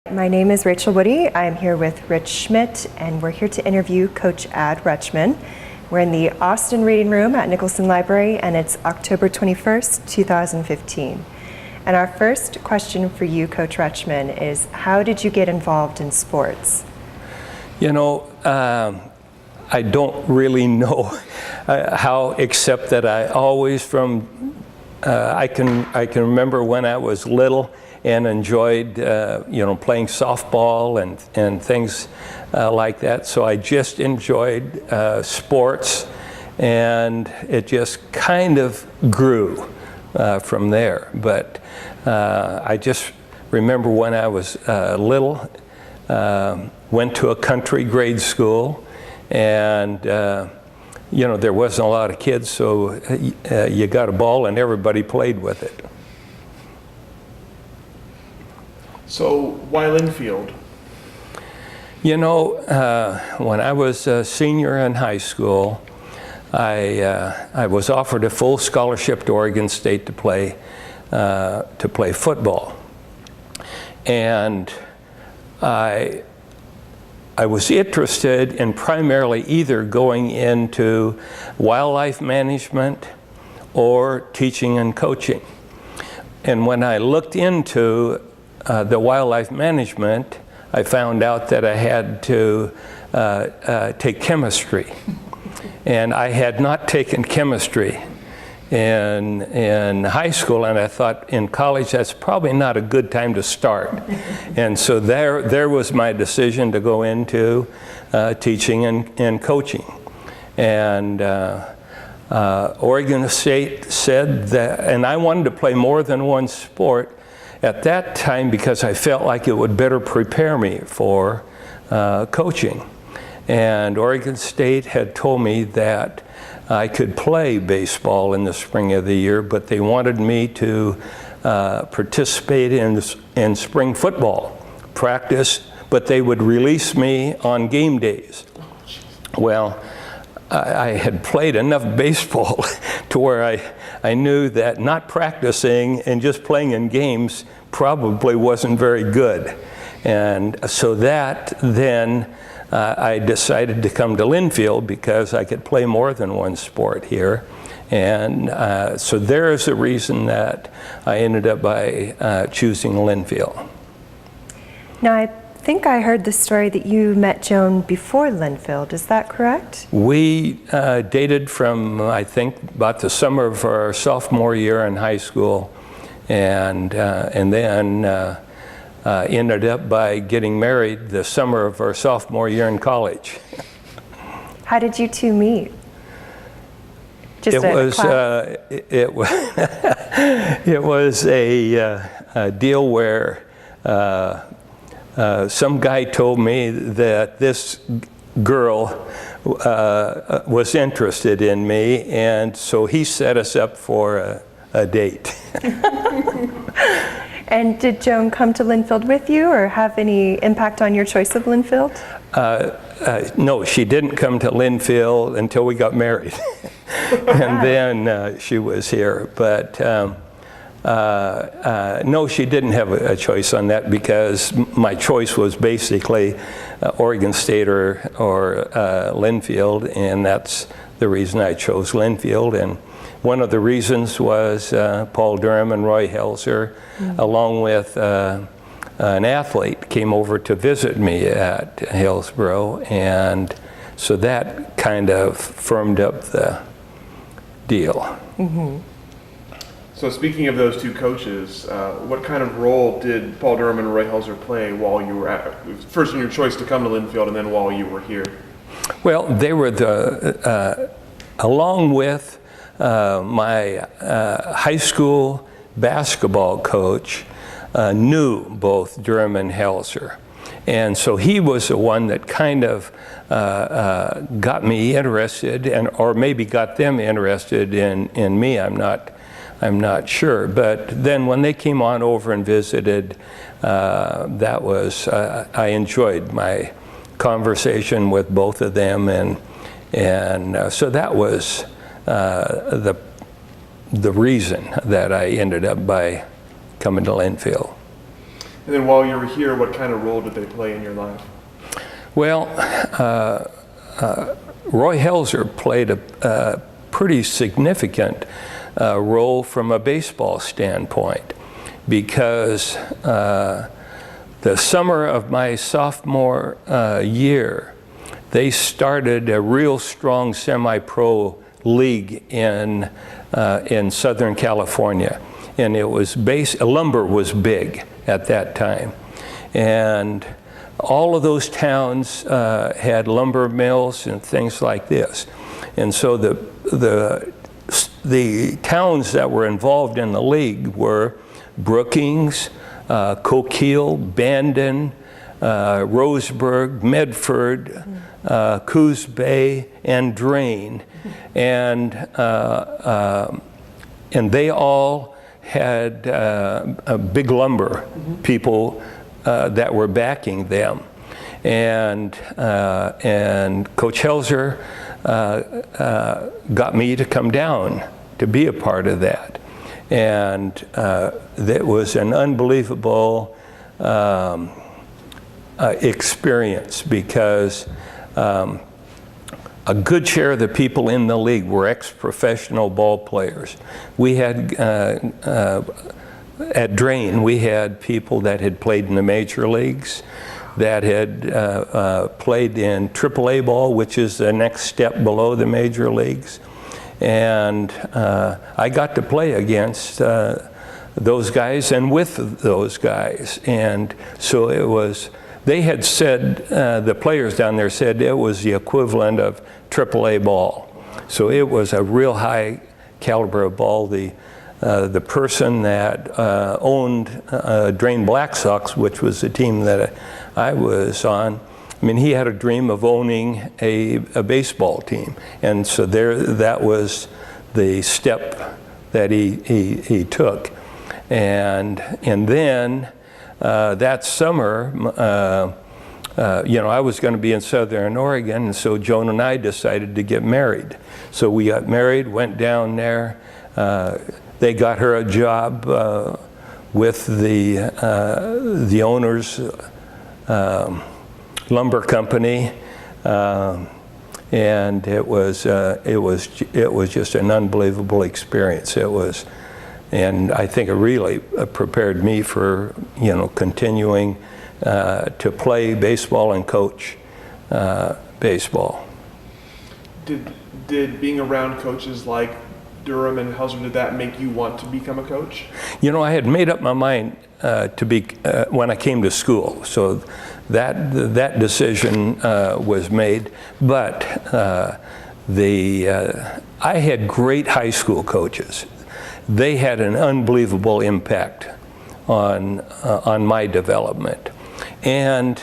My name is Rachel Woody. I'm here with Rich Schmidt, and we're here to interview Coach Ad Rutschman. We're in the Austin Reading Room at Nicholson Library, and it's October 21st, 2015. And our first question for you, Coach Rutschman, is how did you get involved in sports? You know, I don't really know how, except that I always I can remember when I was little and enjoyed, playing softball and things like that. So I just enjoyed sports, and it just kind of grew from there. But I just remember when I was little, went to a country grade school, and there wasn't a lot of kids, so you got a ball and everybody played with it. So why Linfield? You know, when I was a senior in high school, I was offered a full scholarship to Oregon State to play football, and I was interested in primarily either going into wildlife management or teaching and coaching. And when I looked into the wildlife management, I found out that I had to take chemistry. And I had not taken chemistry in high school, and I thought in college that's probably not a good time to start. And so there was my decision to go into teaching and coaching. And Oregon State said that, and I wanted to play more than one sport at that time because I felt like it would better prepare me for coaching. And Oregon State had told me that I could play baseball in the spring of the year, but they wanted me to participate in spring football practice, but they would release me on game days. Well, I had played enough baseball to where I knew that not practicing and just playing in games probably wasn't very good. And so that then I decided to come to Linfield because I could play more than one sport here. And so there is a reason that I ended up by choosing Linfield. Now, I think I heard the story that you met Joan before Linfield. Is that correct? We dated from, I think, about the summer of our sophomore year in high school, and then ended up by getting married the summer of our sophomore year in college. How did you two meet? It was a deal where some guy told me that this girl was interested in me, and so he set us up for a date. And did Joan come to Linfield with you or have any impact on your choice of Linfield? No, she didn't come to Linfield until we got married. And then she was here. But no, she didn't have a choice on that because my choice was basically Oregon State or Linfield, and that's the reason I chose Linfield. And one of the reasons was Paul Durham and Roy Helzer, along with an athlete, came over to visit me at Hillsborough, and so that kind of firmed up the deal. Mm-hmm. So speaking of those two coaches, what kind of role did Paul Durham and Roy Helzer play while you were first in your choice to come to Linfield and then while you were here? Well, they were along with my high school basketball coach, knew both Durham and Helzer. And so he was the one that kind of got me interested, or maybe got them interested in me. I'm not sure. But then when they came on over and visited, that was, I enjoyed my conversation with both of them, and so that was the reason that I ended up by coming to Linfield. And then while you were here, what kind of role did they play in your life? Well, Roy Helzer played a pretty significant role from a baseball standpoint, because the summer of my sophomore year, they started a real strong semi-pro league in Southern California, and it was lumber was big at that time, and all of those towns had lumber mills and things like this, and so the towns that were involved in the league were Brookings, Coquille, Bandon, Roseburg, Medford, Coos Bay, and Drain, and they all had big lumber people that were backing them, and Coach Helzer got me to come down to be a part of that, and that was an unbelievable experience, because a good share of the people in the league were ex-professional ball players. We had at Drain, we had people that had played in the major leagues, that had played in AAA ball, which is the next step below the major leagues. And I got to play against those guys and with those guys. And so it was, they had said, the players down there said it was the equivalent of AAA ball. So it was a real high caliber of ball. The person that owned Drain Black Sox, which was the team that I was on, I mean, he had a dream of owning a baseball team, and so that was the step that he took, and then that summer, I was going to be in Southern Oregon, and so Joan and I decided to get married. So we got married, went down there. They got her a job with the owner's lumber company, and it was just an unbelievable experience. It was, and I think it really prepared me for continuing to play baseball and coach baseball. Did being around coaches like Durham and Helzer, did that make you want to become a coach? I had made up my mind to be when I came to school, so that decision was made. But I had great high school coaches. They had an unbelievable impact on my development, and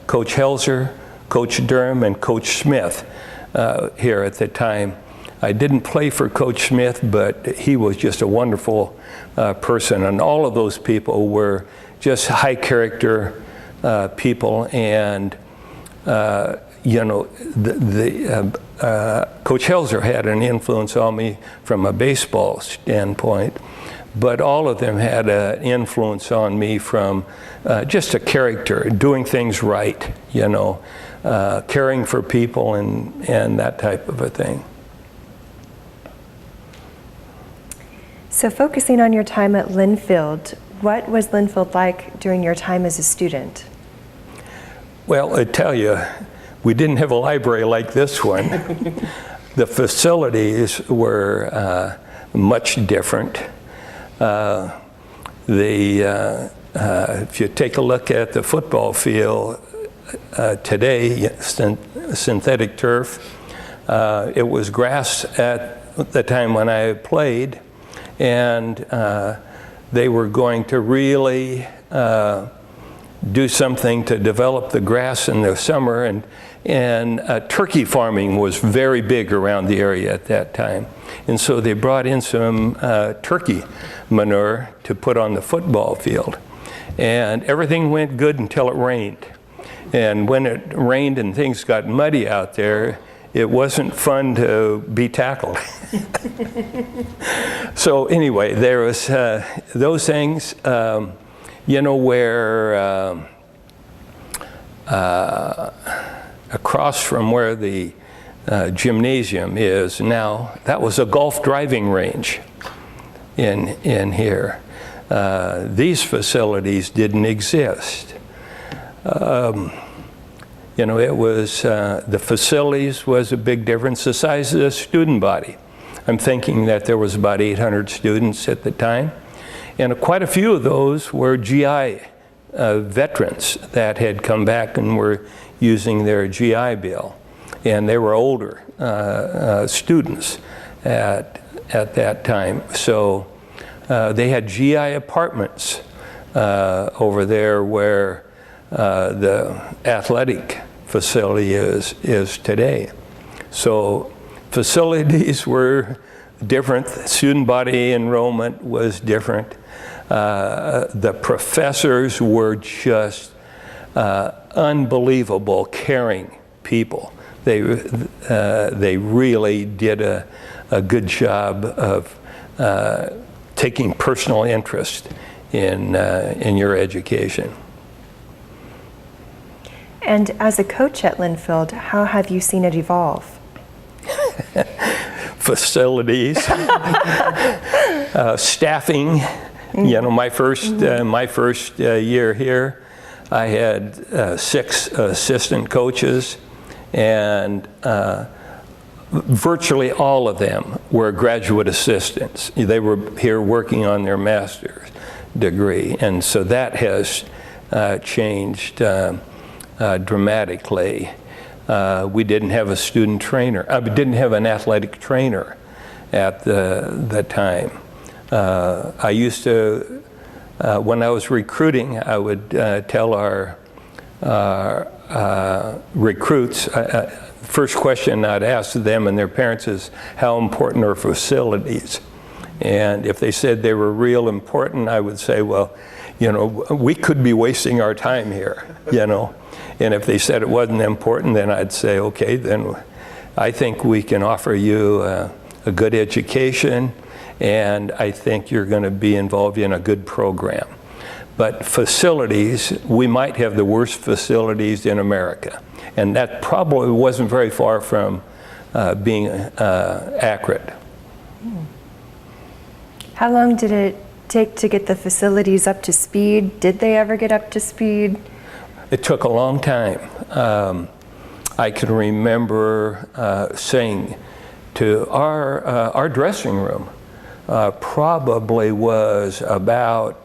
Coach Helzer, Coach Durham, and Coach Smith here at the time. I didn't play for Coach Smith, but he was just a wonderful person, and all of those people were just high character people. And Coach Helzer had an influence on me from a baseball standpoint, but all of them had an influence on me from just a character, doing things right, caring for people and that type of a thing. So focusing on your time at Linfield, what was Linfield like during your time as a student? Well, I tell you, we didn't have a library like this one. The facilities were much different. If you take a look at the football field today, synthetic turf, it was grass at the time when I played. And they were going to really do something to develop the grass in the summer, and turkey farming was very big around the area at that time. And so they brought in some turkey manure to put on the football field. And everything went good until it rained. And when it rained and things got muddy out there, it wasn't fun to be tackled. So anyway, there was those things. You know where across from where the gymnasium is now, that was a golf driving range in here. These facilities didn't exist. You know, it was, the facilities was a big difference, the size of the student body. I'm thinking that there was about 800 students at the time, and quite a few of those were GI veterans that had come back and were using their GI Bill, and they were older students at that time. So they had GI apartments over there where the athletic facility is today. So facilities were different, student body enrollment was different. The professors were just unbelievable, caring people. They really did a good job of taking personal interest in your education. And as a coach at Linfield, how have you seen it evolve? Facilities, staffing. You know, my first year here, I had 6 assistant coaches, and virtually all of them were graduate assistants. They were here working on their master's degree, and so that has changed dramatically. We didn't have a student trainer. We didn't have an athletic trainer at the time. I used to, when I was recruiting, I would tell our recruits, first question I'd ask them and their parents is, how important are facilities? And if they said they were real important, I would say, well, you know, we could be wasting our time here, you know. And if they said it wasn't important, then I'd say, okay, then I think we can offer you a good education, and I think you're going to be involved in a good program. But facilities, we might have the worst facilities in America, and that probably wasn't very far from being accurate. How long did it take to get the facilities up to speed? Did they ever get up to speed? It took a long time. I can remember saying to our dressing room probably was about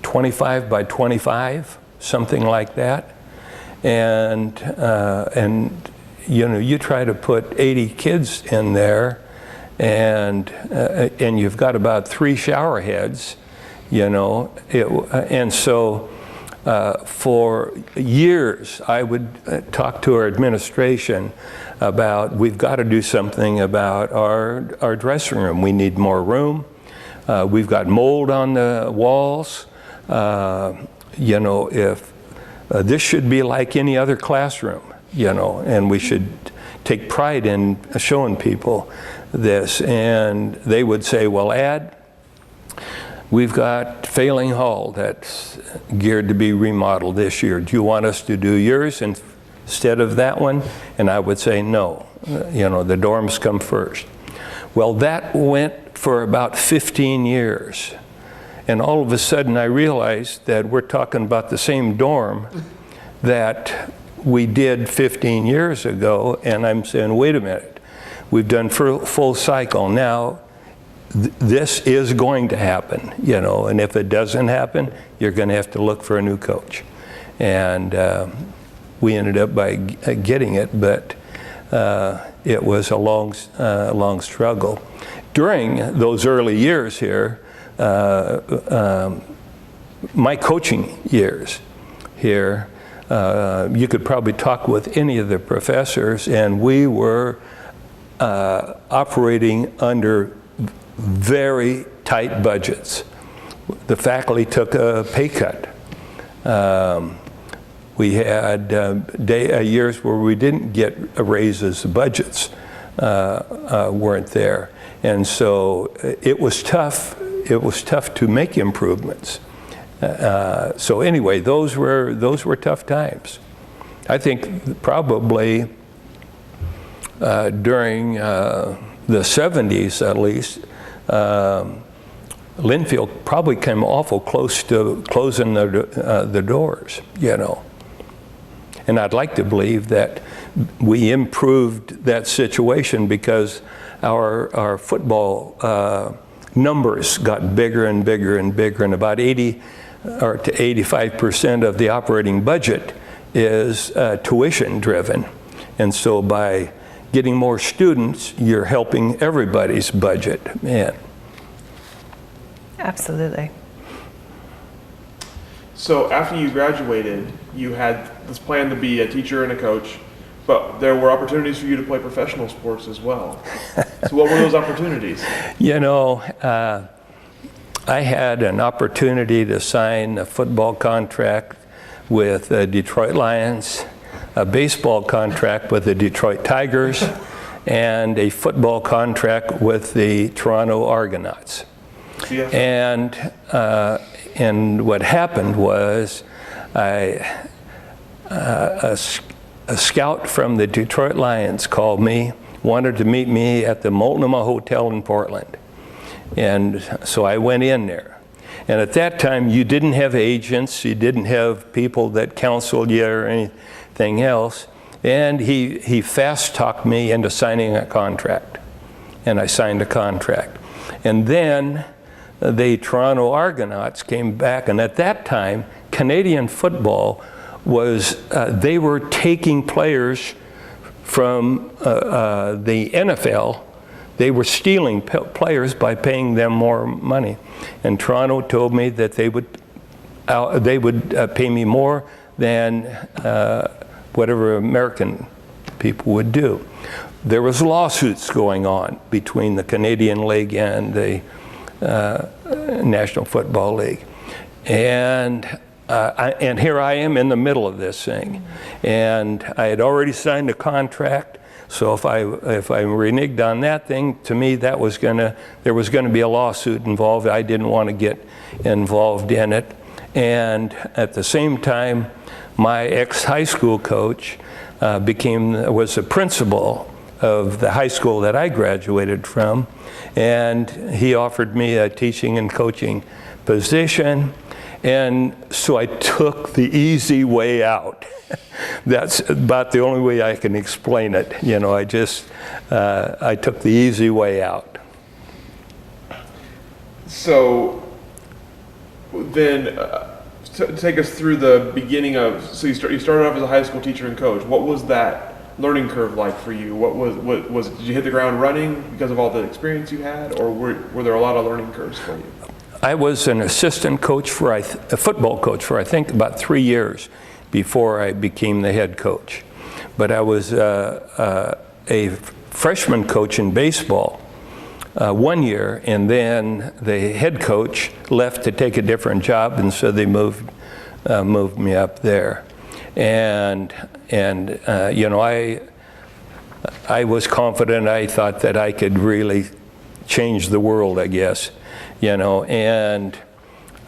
25 by 25, something like that. And you know, you try to put 80 kids in there, and you've got about 3 shower heads. You know, and so for years I would talk to our administration about, we've got to do something about our dressing room. We need more room. We've got mold on the walls. You know, if this should be like any other classroom, you know, and we should take pride in showing people this. And they would say, well, Ad, we've got Failing Hall that's geared to be remodeled this year. Do you want us to do yours instead of that one? And I would say no. You know, the dorms come first. Well, that went for about 15 years. And all of a sudden I realized that we're talking about the same dorm that we did 15 years ago. And I'm saying, wait a minute, we've done full cycle. Now, this is going to happen, you know, and if it doesn't happen, you're going to have to look for a new coach. And we ended up by getting it, but it was a long struggle. During those early years here, my coaching years here, you could probably talk with any of the professors, and we were operating under very tight budgets. The faculty took a pay cut. We had years where we didn't get raises, the budgets weren't there. And so it was tough it was tough to make improvements. So anyway, those were tough times. I think probably during the 70s at least, Linfield probably came awful close to closing the doors, you know. And I'd like to believe that we improved that situation because our football numbers got bigger and bigger and bigger, and about 80 or to 85% of the operating budget is tuition driven. And so by getting more students, you're helping everybody's budget. Man. Absolutely. So after you graduated, you had this plan to be a teacher and a coach, but there were opportunities for you to play professional sports as well. So what were those opportunities? You know, I had an opportunity to sign a football contract with the Detroit Lions, a baseball contract with the Detroit Tigers, and a football contract with the Toronto Argonauts. Yeah. And what happened was a scout from the Detroit Lions called me, wanted to meet me at the Multnomah Hotel in Portland. And so I went in there. And at that time, you didn't have agents, you didn't have people that counseled you or anything else. And he fast-talked me into signing a contract. And I signed a contract. And then the Toronto Argonauts came back, and at that time, Canadian football was, they were taking players from the NFL. They were stealing players by paying them more money. And Toronto told me that they would pay me more than whatever American people would do. There was lawsuits going on between the Canadian League and the National Football League. And here I am in the middle of this thing. And I had already signed a contract. So if I reneged on that thing, to me there was gonna be a lawsuit involved. I didn't want to get involved in it. And at the same time, my ex-high school coach was the principal of the high school that I graduated from, and he offered me a teaching and coaching position. And so I took the easy way out. That's about the only way I can explain it. You know, I took the easy way out. So then take us through the beginning of, so you started off as a high school teacher and coach. What was that learning curve like for you? Did you hit the ground running because of all the experience you had, or were there a lot of learning curves for you? I was an assistant coach a football coach for I think about 3 years before I became the head coach. But I was a freshman coach in baseball 1 year, and then the head coach left to take a different job, and so they moved me up there. And you know, I was confident. I thought that I could really change the world, I guess. You know, and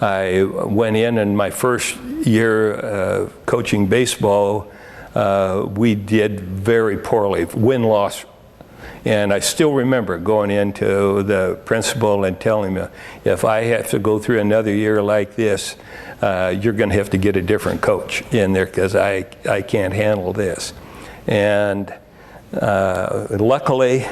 I went in my first year coaching baseball, we did very poorly, win-loss. And I still remember going into the principal and telling him, if I have to go through another year like this, you're going to have to get a different coach in there because I can't handle this. And luckily,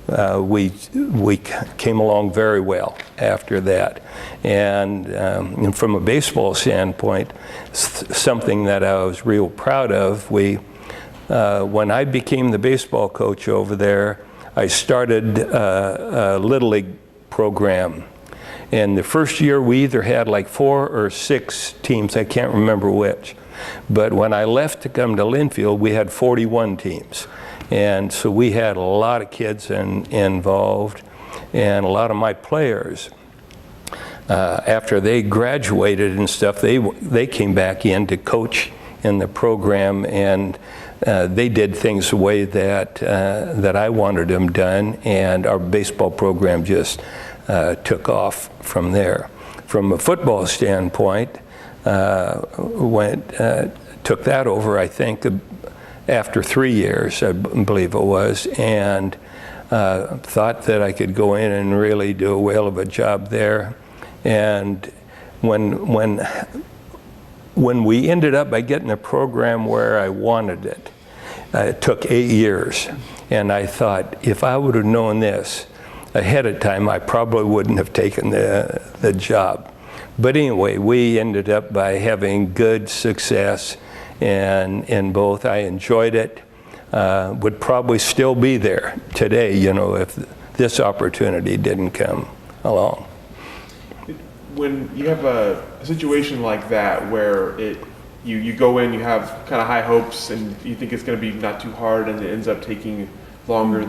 we came along very well after that. And from a baseball standpoint, something that I was real proud of, when I became the baseball coach over there, I started a Little League program. And the first year we either had like 4 or 6 teams, I can't remember which. But when I left to come to Linfield, we had 41 teams. And so we had a lot of kids involved, and a lot of my players, after they graduated and stuff, they came back in to coach in the program, and they did things the way that I wanted them done, and our baseball program just took off from there. From a football standpoint, took that over, I think, after 3 years, I believe it was, and thought that I could go in and really do a whale of a job there. And when we ended up by getting a program where I wanted it, it took 8 years. And I thought, if I would have known this ahead of time, I probably wouldn't have taken the job. But anyway, we ended up by having good success in both. I enjoyed it. Would probably still be there today, you know, if this opportunity didn't come along. When you have a situation like that where you go in, you have kind of high hopes, and you think it's going to be not too hard, and it ends up taking longer,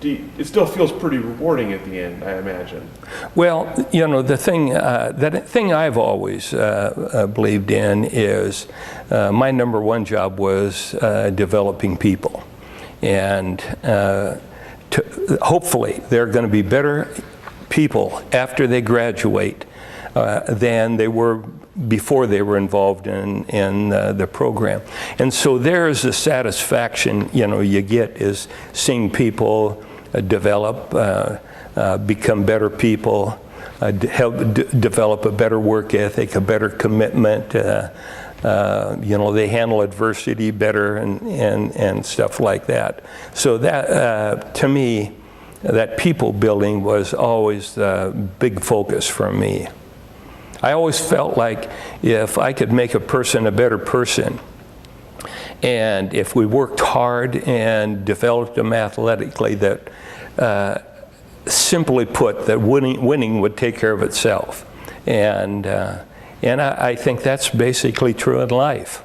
it still feels pretty rewarding at the end, I imagine. Well, you know, the thing I've always believed in is my number one job was developing people, and hopefully they're going to be better people after they graduate than they were before they were involved in the program. And so there's a satisfaction, you know, you get is seeing people develop, become better people, help develop a better work ethic, a better commitment. You know, they handle adversity better and stuff like that. So that, to me, that people building was always the big focus for me. I always felt like if I could make a person a better person, and if we worked hard and developed them athletically, that simply put, that winning would take care of itself. And I think that's basically true in life.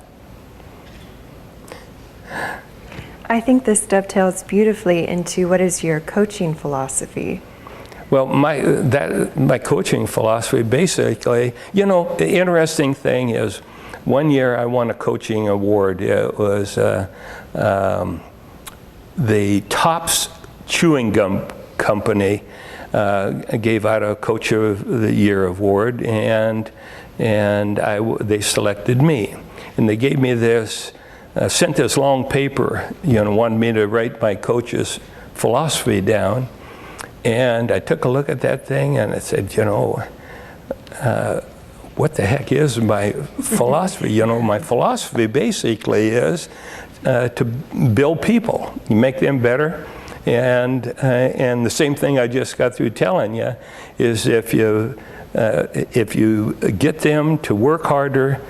I think this dovetails beautifully into what is your coaching philosophy. Well, my coaching philosophy, basically, you know, the interesting thing is, one year I won a coaching award. It was the Tops Chewing Gum Company gave out a Coach of the Year award, and they selected me, and they gave me this, sent this long paper, you know, wanted me to write my coach's philosophy down. And I took a look at that thing and I said, you know, what the heck is my philosophy? You know, my philosophy basically is to build people, make them better. And the same thing I just got through telling you is if you get them to work harder,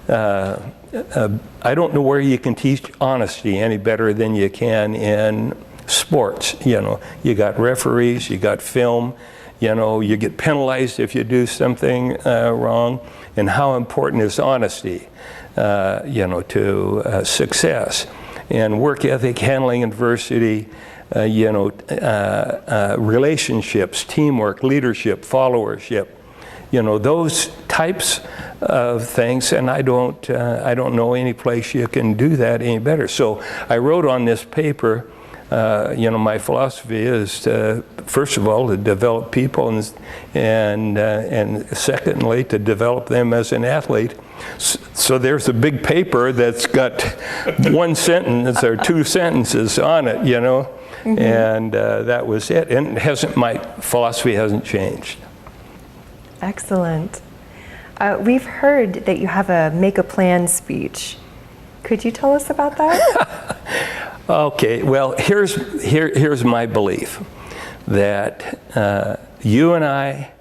I don't know where you can teach honesty any better than you can in sports. You know, you got referees, you got film, you know, you get penalized if you do something wrong. And how important is honesty, you know, to success. And work ethic, handling adversity, you know, relationships, teamwork, leadership, followership, you know, those types of things. And I don't know any place you can do that any better. So I wrote on this paper, you know, my philosophy is to, first of all, to develop people, and secondly, to develop them as an athlete. So there's a big paper that's got one sentence or two sentences on it, you know, and that was it. And my philosophy hasn't changed. Excellent. We've heard that you have a make a plan speech. Could you tell us about that? Okay, well, here's my belief, that you and I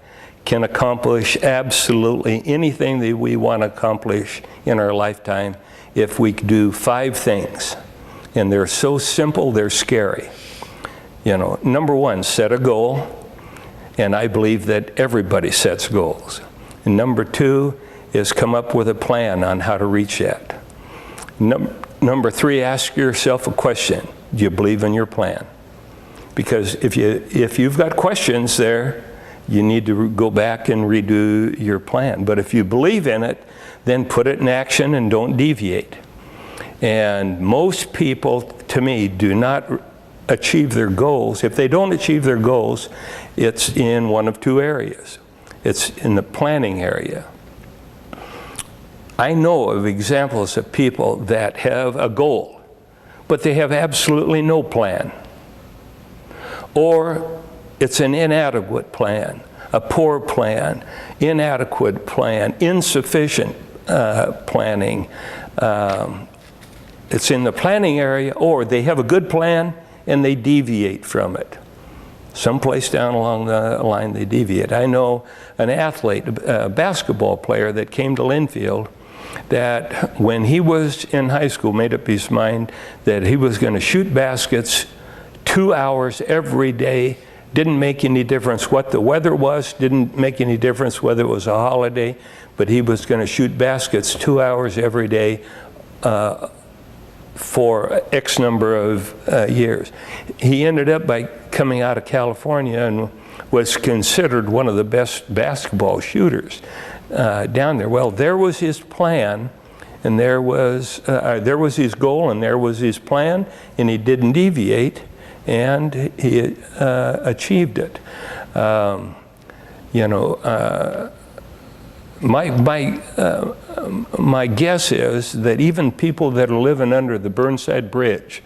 can accomplish absolutely anything that we want to accomplish in our lifetime if we do 5 things. And they're so simple, they're scary. You know, number 1, set a goal. And I believe that everybody sets goals. And number 2 is come up with a plan on how to reach that. Number 3, ask yourself a question. Do you believe in your plan? Because if you've got questions there, you need to go back and redo your plan. But if you believe in it, then put it in action and don't deviate. And most people, to me, do not achieve their goals, if they don't achieve their goals, it's in one of two areas. It's in the planning area. I know of examples of people that have a goal, but they have absolutely no plan. Or it's an inadequate plan, a poor plan, inadequate plan, insufficient planning. It's in the planning area, or they have a good plan and they deviate from it. Someplace down along the line they deviate. I know an athlete, a basketball player that came to Linfield, that when he was in high school made up his mind that he was going to shoot baskets 2 hours every day. Didn't make any difference what the weather was, didn't make any difference whether it was a holiday, but he was going to shoot baskets 2 hours every day for X number of years. He ended up by coming out of California and was considered one of the best basketball shooters down there. Well, there was his plan, and there was his goal, and there was his plan, and he didn't deviate, and he achieved it. My guess is that even people that are living under the Burnside Bridge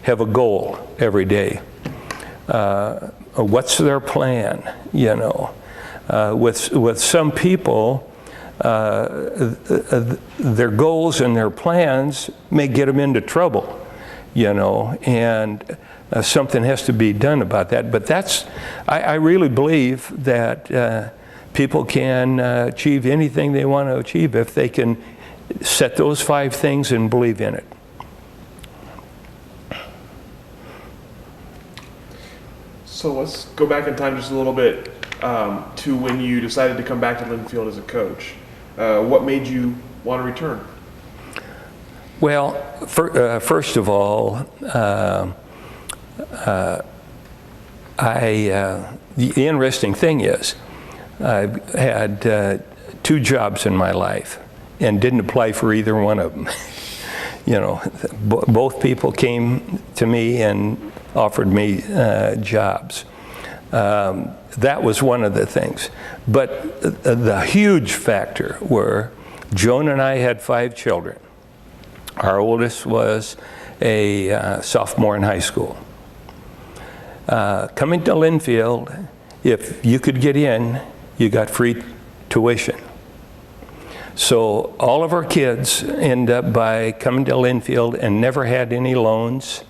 have a goal every day. What's their plan? With some people, their goals and their plans may get them into trouble, and something has to be done about that. But I really believe that people can achieve anything they want to achieve if they can set those 5 things and believe in it. So let's go back in time just a little bit to when you decided to come back to Linfield as a coach. What made you want to return? Well, first of all, the interesting thing is, I had 2 jobs in my life and didn't apply for either one of them. Both people came to me and offered me jobs. That was one of the things. But the huge factor were Joan and I had 5 children. Our oldest was a sophomore in high school. Coming to Linfield, if you could get in, you got free tuition. So all of our kids end up by coming to Linfield and never had any loans.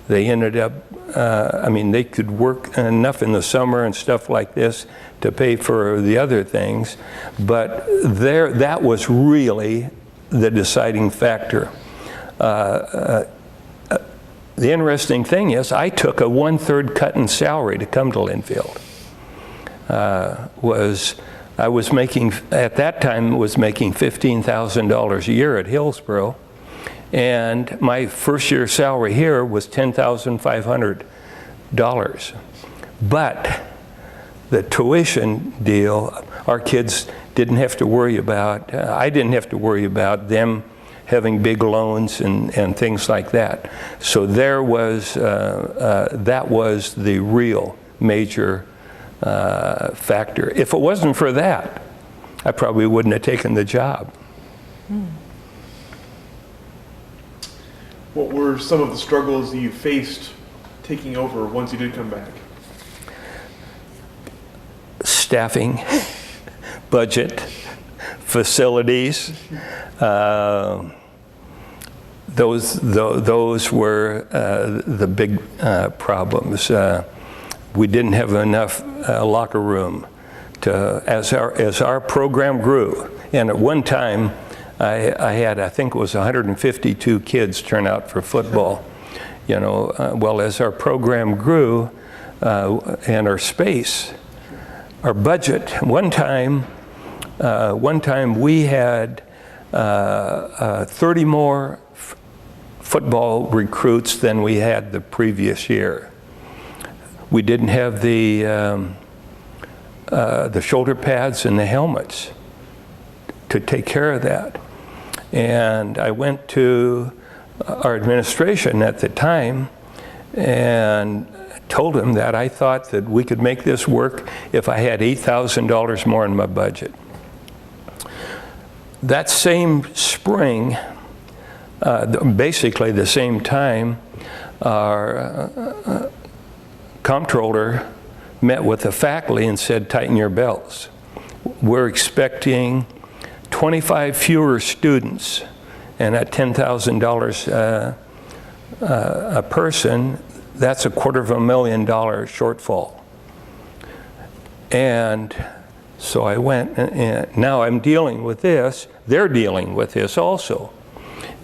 They ended up, they could work enough in the summer and stuff like this to pay for the other things, but that was really the deciding factor. The interesting thing is, I took a 1/3 cut in salary to come to Linfield. I was making, at that time, was making $15,000 a year at Hillsborough, and my first year salary here was $10,500. But the tuition deal, our kids didn't have to worry about, I didn't have to worry about them having big loans and things like that. So there was, that was the real major factor. If it wasn't for that, I probably wouldn't have taken the job. What were some of the struggles that you faced taking over once you did come back? Staffing, budget, facilities. Those were the big problems. We didn't have enough locker room as our program grew. And at one time, I had, I think it was 152 kids turn out for football. Well, as our program grew and our space, our budget, one time we had 30 more football recruits than we had the previous year. We didn't have the shoulder pads and the helmets to take care of that. And I went to our administration at the time and told him that I thought that we could make this work if I had $8,000 more in my budget. That same spring, basically the same time, our comptroller met with the faculty and said, tighten your belts. We're expecting 25 fewer students, and at $10,000 a person, that's $250,000 shortfall. And so I went, and now I'm dealing with this. They're dealing with this also.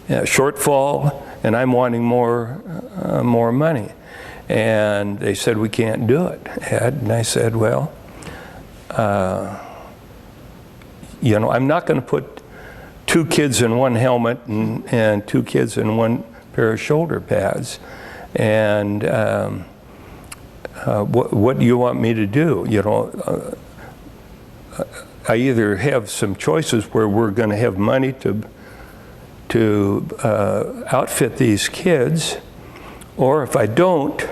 Shortfall, and I'm wanting more money. And they said, we can't do it, Ed. And I said, well, you know, I'm not going to put 2 kids in one helmet and 2 kids in one pair of shoulder pads. And what do you want me to do? You know, I either have some choices where we're going to have money to outfit these kids, or if I don't,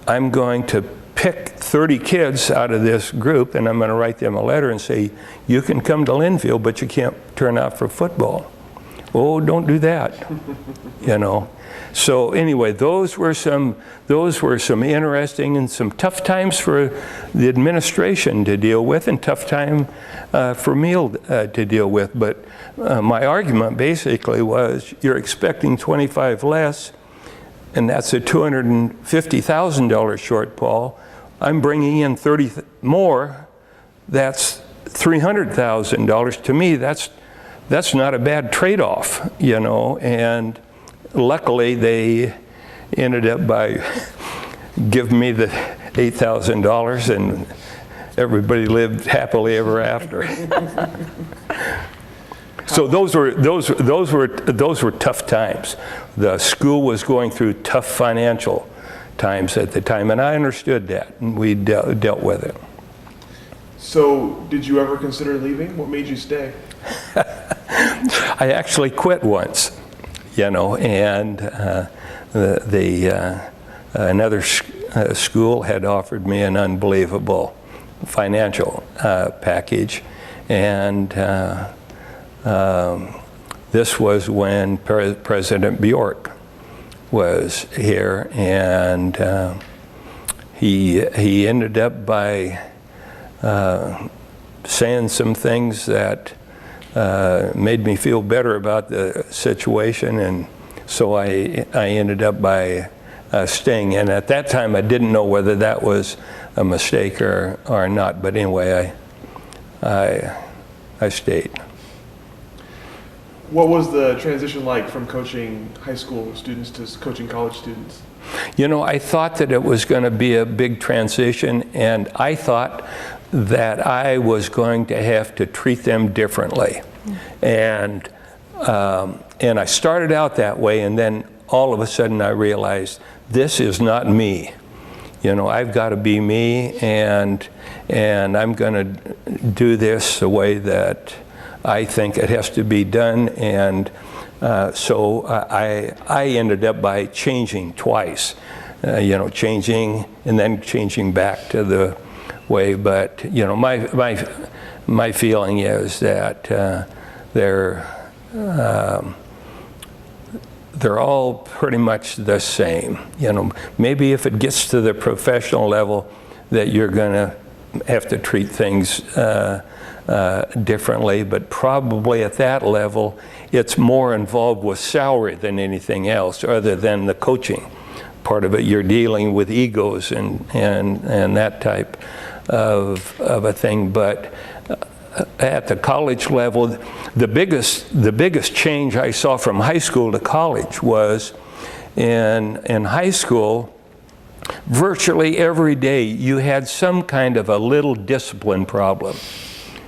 I'm going to pick 30 kids out of this group and I'm going to write them a letter and say, you can come to Linfield, but you can't turn out for football. Oh, don't do that, you know. So anyway, those were some interesting and some tough times for the administration to deal with, and tough time for me to deal with. But my argument basically was, you're expecting 25 less, and that's a $250,000 shortfall. I'm bringing in 30 more. That's $300,000. To me, that's not a bad trade-off, you know. And luckily, they ended up by giving me the $8,000, and everybody lived happily ever after. So those were tough times. The school was going through tough financial times at the time, and I understood that, and we dealt with it. So did you ever consider leaving? What made you stay? I actually quit once, you know, and another school had offered me an unbelievable financial package, and this was when President Bjork was here, and he ended up by saying some things that made me feel better about the situation, and so I ended up by staying. And at that time, I didn't know whether that was a mistake or not. But anyway, I stayed. What was the transition like from coaching high school students to coaching college students? You know, I thought that it was going to be a big transition, and I thought that I was going to have to treat them differently. And I started out that way, and then all of a sudden I realized, this is not me. You know, I've got to be me, and I'm going to do this the way that I think it has to be done. And so I ended up by changing twice, you know, changing and then changing back to the way. But, you know, my feeling is that they're all pretty much the same. You know, maybe if it gets to the professional level, that you're going to have to treat things differently, but probably at that level, it's more involved with salary than anything else, other than the coaching part of it. You're dealing with egos and that type of a thing. But at the college level, the biggest change I saw from high school to college was in high school, virtually every day you had some kind of a little discipline problem.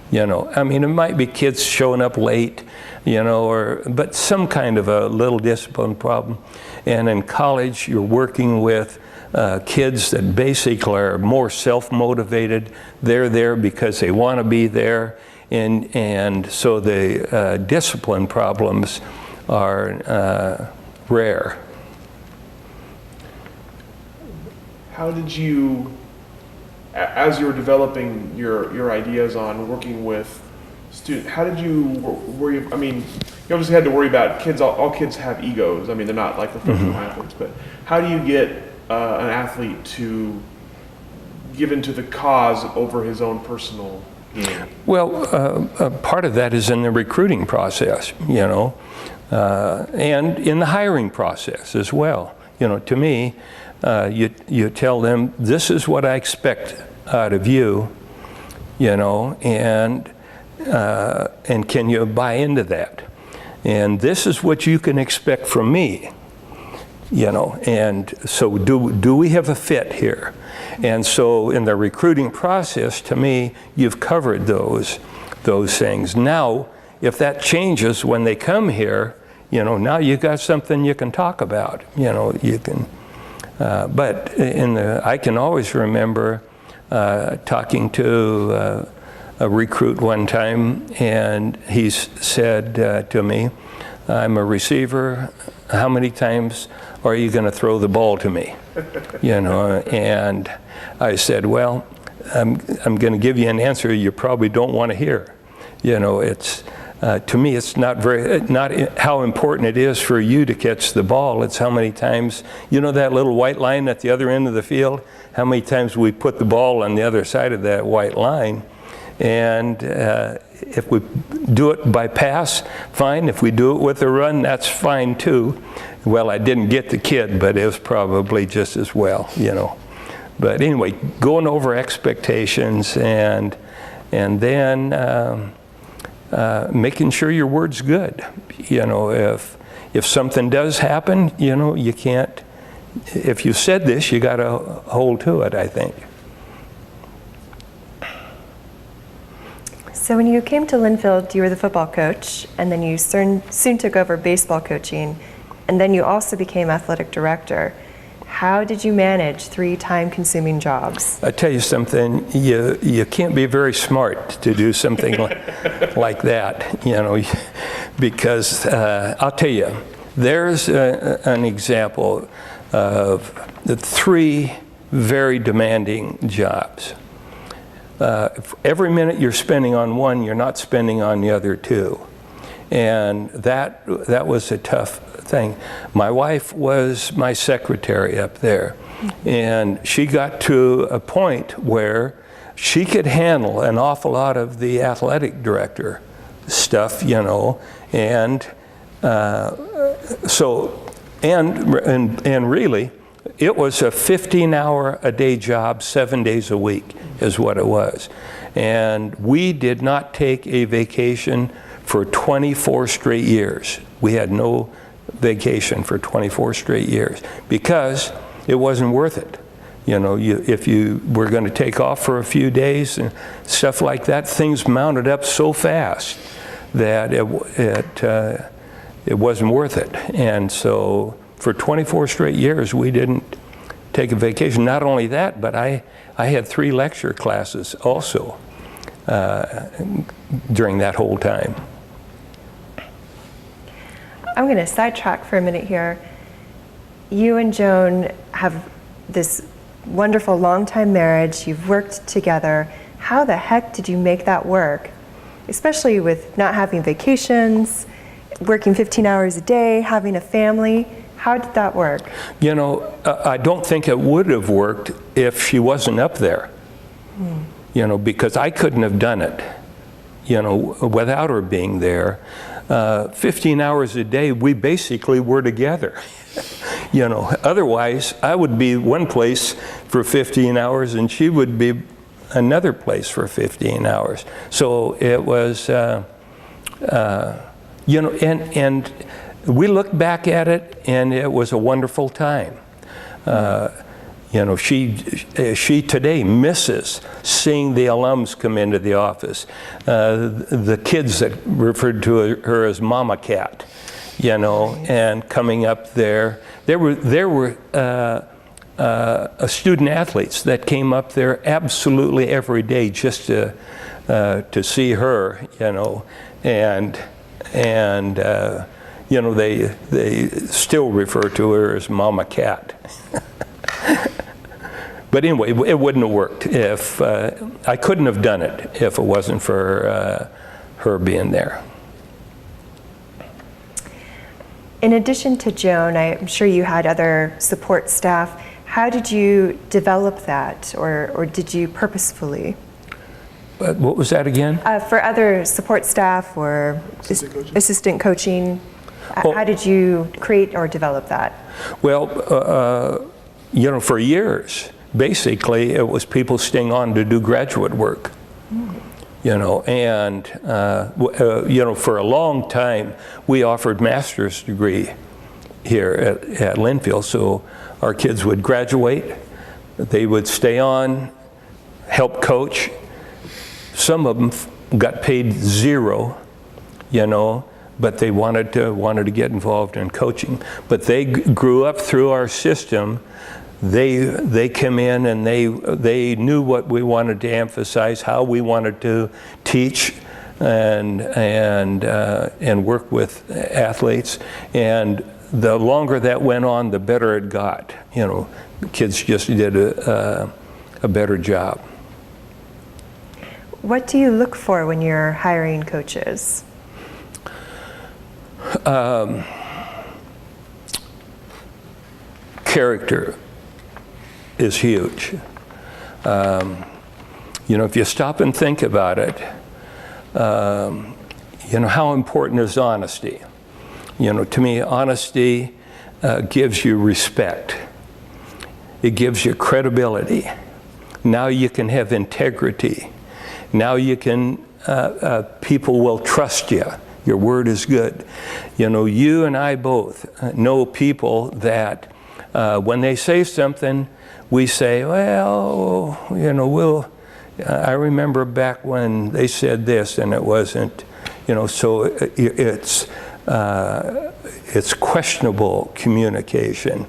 You know, I mean, it might be kids showing up late, you know, but some kind of a little discipline problem. And in college, you're working with kids that basically are more self-motivated. They're there because they want to be there. And so the discipline problems are rare. how did you, as you were developing your ideas on working with students, how did you worry? I mean, you obviously had to worry about kids. All kids have egos. I mean, they're not like professional athletes, but how do you get an athlete to give into the cause over his own personal gain? Well, part of that is in the recruiting process, and in the hiring process as well. To me, you tell them, this is what I expect out of you, and can you buy into that? And this is what you can expect from me, and so do we have a fit here? And so in the recruiting process, to me, you've covered those things. Now, if that changes when they come here, now you got something you can talk about. You can. But I can always remember talking to a recruit one time, and he said to me, "I'm a receiver. How many times are you going to throw the ball to me?" And I said, "Well, I'm going to give you an answer you probably don't want to hear. It's to me, it's not how important it is for you to catch the ball. It's how many times, that little white line at the other end of the field, how many times we put the ball on the other side of that white line. And if we do it by pass, fine. If we do it with a run, that's fine too." Well, I didn't get the kid, but it was probably just as well, But anyway, going over expectations and then making sure your word's good. If something does happen, you can't. If you said this, you got to hold to it, I think. So when you came to Linfield, you were the football coach, and then you soon took over baseball coaching, and then you also became athletic director. How did you manage 3 time-consuming jobs? I tell you something, you can't be very smart to do something like that, because I'll tell you, there's an example of the 3 very demanding jobs. Every minute you're spending on one, you're not spending on the other 2. And that was a tough thing. My wife was my secretary up there, and she got to a point where she could handle an awful lot of the athletic director stuff, and and really, it was a 15-hour-a-day job, 7 days a week is what it was. And we did not take a vacation for 24 straight years. We had no vacation for 24 straight years because it wasn't worth it. If you were going to take off for a few days and stuff like that, things mounted up so fast that it wasn't worth it. And so for 24 straight years, we didn't take a vacation. Not only that, but I had 3 lecture classes also during that whole time. I'm going to sidetrack for a minute here. You and Joan have this wonderful long-time marriage. You've worked together. How the heck did you make that work? Especially with not having vacations, working 15 hours a day, having a family. How did that work? I don't think it would have worked if she wasn't up there. Because I couldn't have done it, without her being there. 15 hours a day, we basically were together. Otherwise, I would be one place for 15 hours and she would be another place for 15 hours. So it was, and we look back at it and it was a wonderful time. She today misses seeing the alums come into the office, the kids that referred to her as Mama Cat, and coming up there. There were student athletes that came up there absolutely every day just to see her, and they still refer to her as Mama Cat. But anyway, it wouldn't have worked if, I couldn't have done it if it wasn't for her being there. In addition to Joan, I'm sure you had other support staff. How did you develop that, or did you purposefully? What was that again? For other support staff or assistant coaching, how did you create or develop that? Well, you know, for years, basically, it was people staying on to do graduate work. You know, and you know, for a long time, we offered master's degree here at Linfield. So our kids would graduate, they would stay on, help coach. Some of them got paid zero, you know, but they wanted to get involved in coaching. But they grew up through our system. They come in and they knew what we wanted to emphasize, how we wanted to teach and work with athletes. And the longer that went on, the better it got. You know, the kids just did a better job. What do you look for when you're hiring coaches? Character is huge. You know, if you stop and think about it, you know, how important is honesty? You know, to me, honesty gives you respect. It gives you credibility. Now you can have integrity. Now you can, people will trust you. Your word is good. You know, you and I both know people that when they say something, we say, well, you know, I remember back when they said this and it wasn't, you know, so it's questionable communication.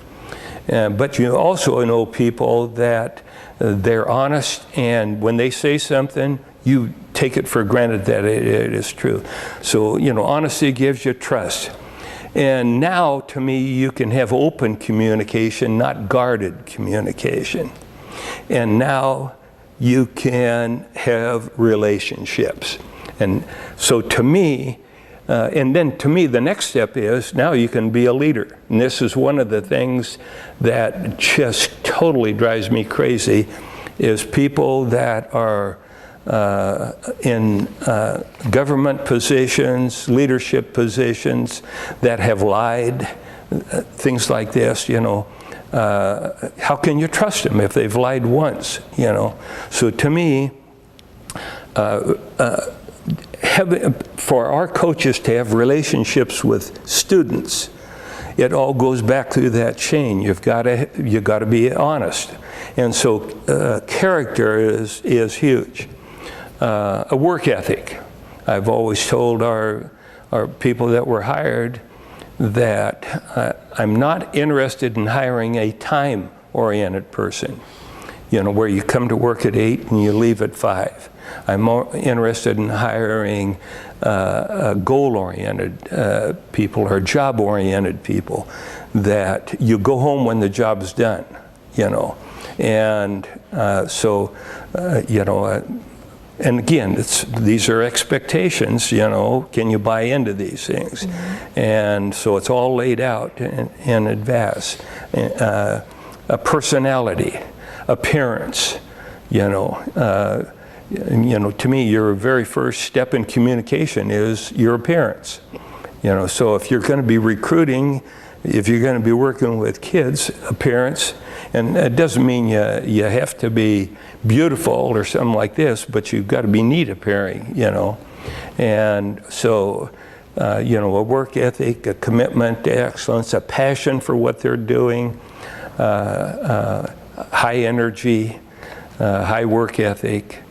But you also know people that they're honest, and when they say something, you take it for granted that it is true. So, you know, honesty gives you trust. And now, to me, you can have open communication, not guarded communication. And now you can have relationships. And so to me, and then to me, the next step is now you can be a leader. And this is one of the things that just totally drives me crazy, is people that are in government positions, leadership positions, that have lied, things like this, you know. How can you trust them if they've lied once, you know? So to me, for our coaches to have relationships with students, it all goes back through that chain. You've got to be honest, and so character is huge. A work ethic. I've always told our people that were hired that I'm not interested in hiring a time-oriented person, you know, where you come to work at 8 and you leave at 5. I'm more interested in hiring goal-oriented people or job-oriented people, that you go home when the job's done, you know. And so, you know, and again, these are expectations, you know, can you buy into these things? Mm-hmm. And so it's all laid out in advance. A personality, appearance, you know, to me, your very first step in communication is your appearance. You know, so if you're going to be recruiting, if you're going to be working with kids, appearance, and it doesn't mean you have to be beautiful or something like this, but you've got to be neat appearing, you know. And so, you know, a work ethic, a commitment to excellence, a passion for what they're doing, high energy, high work ethic,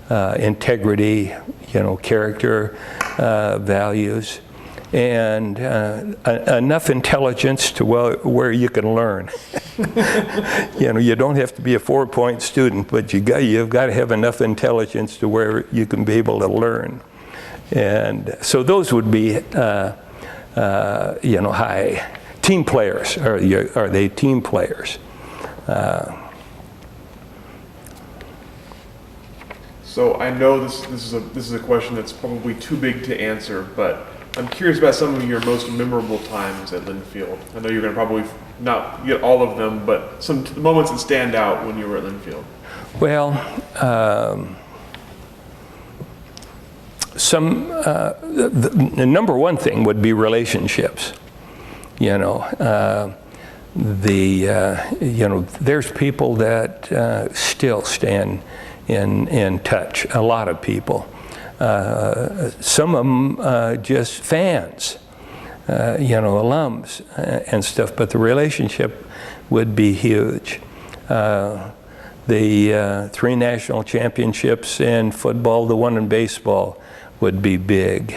integrity, you know, character, values, and enough intelligence to where you can learn. You know, you don't have to be a 4-point student, but you've got to have enough intelligence to where you can be able to learn. And so those would be, you know, high team players. Are they team players? So I know this is a question that's probably too big to answer, but I'm curious about some of your most memorable times at Linfield. I know you're going to probably not get all of them, but some moments that stand out when you were at Linfield. Well, the number one thing would be relationships. You know, there's people that still stand in touch. A lot of people. Some of them just fans, alums and stuff. But the relationship would be huge. The 3 national championships in football, the 1 in baseball would be big.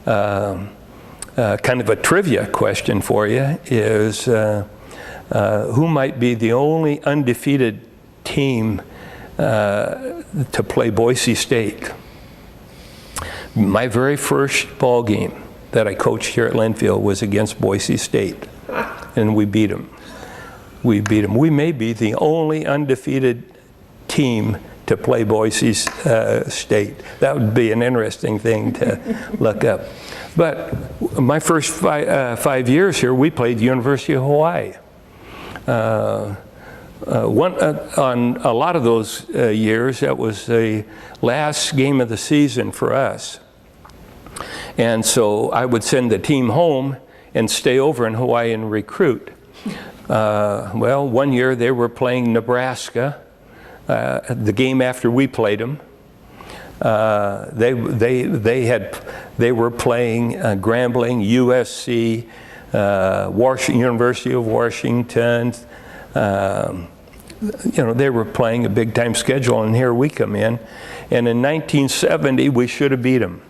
Kind of a trivia question for you is who might be the only undefeated team to play Boise State? My very first ball game that I coached here at Linfield was against Boise State, and we beat them. We may be the only undefeated team to play Boise State. That would be an interesting thing to look up. But my first 5 years here, we played the University of Hawaii. On a lot of those years, that was the last game of the season for us. And so I would send the team home and stay over in Hawaii and recruit. Well, one year they were playing Nebraska, the game after we played them. They were playing Grambling, USC, University of Washington. They were playing a big time schedule, and here we come in. And in 1970, we should have beat them.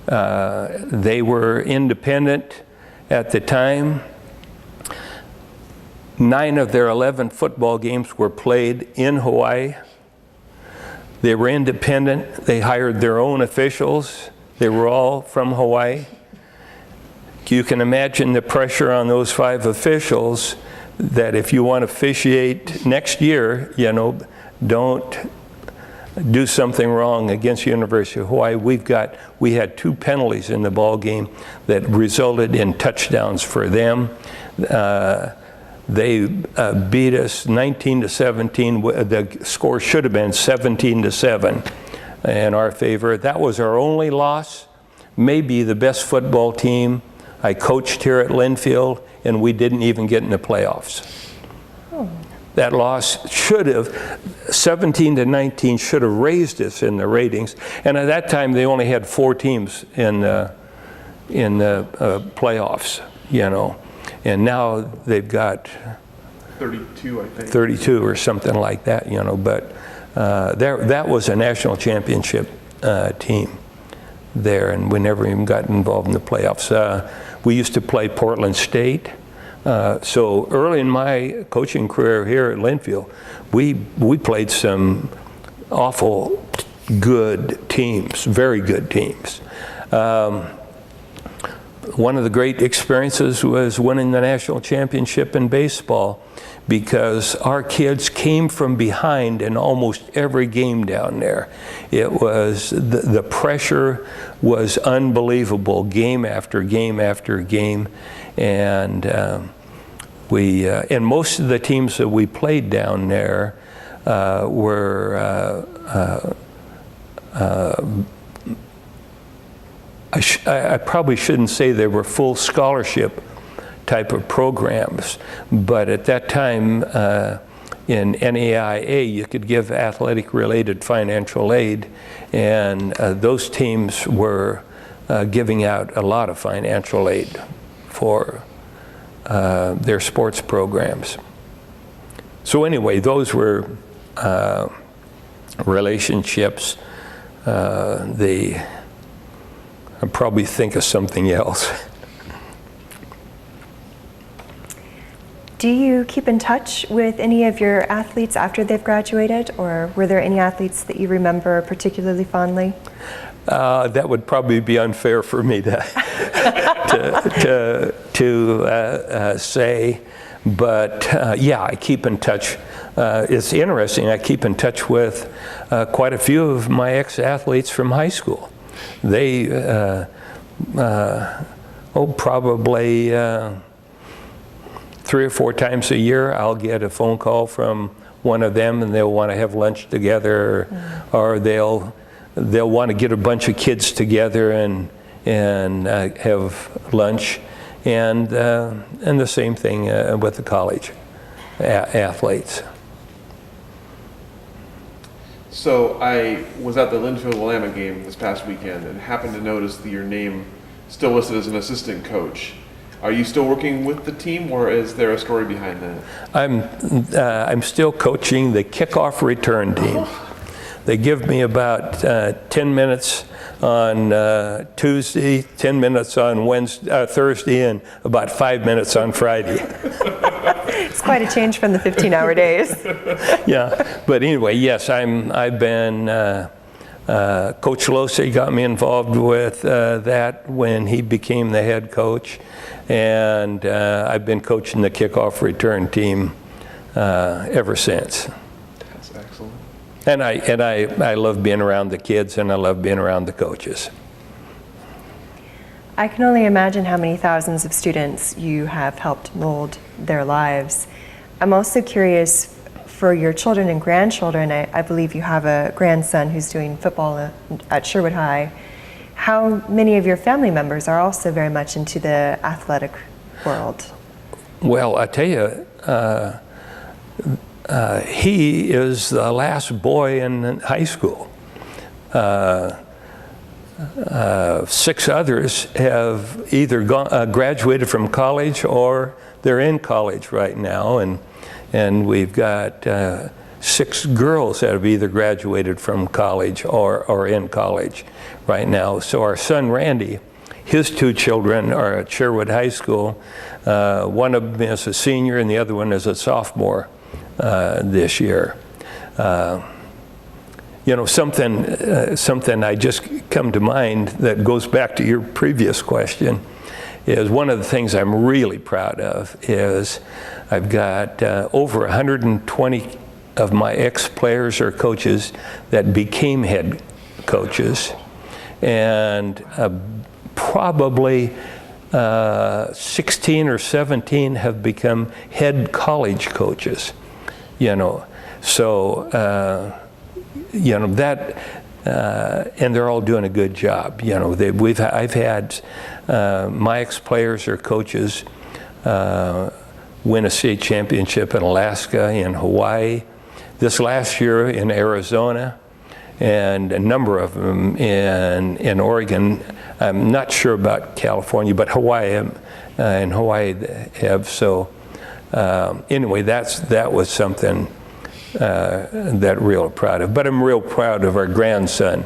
They were independent at the time. 9 of their 11 football games were played in Hawaii. They were independent. They hired their own officials. They were all from Hawaii. You can imagine the pressure on those 5 officials that if you want to officiate next year, don't do something wrong against the University of Hawaii. We had 2 penalties in the ball game that resulted in touchdowns for them. They beat us 19-17. The score should have been 17-7 in our favor. That was our only loss. Maybe the best football team I coached here at Linfield, and we didn't even get in the playoffs. Oh. That loss should have, 17-19, should have raised us in the ratings. And at that time, they only had 4 teams in the playoffs, And now they've got 32, I think. 32 or something like that, But that was a national championship team there, and we never even got involved in the playoffs. We used to play Portland State. So early in my coaching career here at Linfield, we played some awful good teams, very good teams. One of the great experiences was winning the national championship in baseball, because our kids came from behind in almost every game down there. It was, the pressure was unbelievable, game after game after game. And and most of the teams that we played down there were, I probably shouldn't say they were full scholarship type of programs, but at that time in NAIA you could give athletic related financial aid, and those teams were giving out a lot of financial aid for their sports programs. So anyway, those were relationships. I probably think of something else. Do you keep in touch with any of your athletes after they've graduated, or were there any athletes that you remember particularly fondly? That would probably be unfair for me to say, but yeah, I keep in touch. It's interesting. I keep in touch with quite a few of my ex-athletes from high school. They, probably 3 or 4 times a year, I'll get a phone call from one of them, and they'll want to have lunch together, or they'll want to get a bunch of kids together and have lunch, and the same thing with the college athletes. So I was at the Linfield Willamette game this past weekend and happened to notice that your name still listed as an assistant coach. Are you still working with the team, or is there a story behind that? I'm still coaching the kickoff return team. They give me about 10 minutes on Tuesday, 10 minutes on Thursday, and about 5 minutes on Friday. It's quite a change from the 15-hour days. Yeah, but anyway, yes, I've been. Coach Losey got me involved with that when he became the head coach, and I've been coaching the kickoff return team ever since. That's excellent. And I love being around the kids, and I love being around the coaches. I can only imagine how many thousands of students you have helped mold their lives. I'm also curious, for your children and grandchildren, I believe you have a grandson who's doing football at Sherwood High. How many of your family members are also very much into the athletic world? Well, I tell you, he is the last boy in high school. 6 others have either graduated from college, or they're in college right now, and we've got 6 girls that have either graduated from college or in college right now. So our son Randy, his 2 children are at Sherwood High School. One of them is a senior, and the other one is a sophomore this year. You know, something I just come to mind that goes back to your previous question is one of the things I'm really proud of is I've got over 120 of my ex-players or coaches that became head coaches, and probably 16 or 17 have become head college coaches. You know, so you know that, and they're all doing a good job. You know, I've had my ex-players or coaches win a state championship in Alaska, in Hawaii, this last year in Arizona, and a number of them in Oregon. I'm not sure about California, but Hawaii and Hawaii have. So anyway, that was something that I'm real proud of. But I'm real proud of our grandson.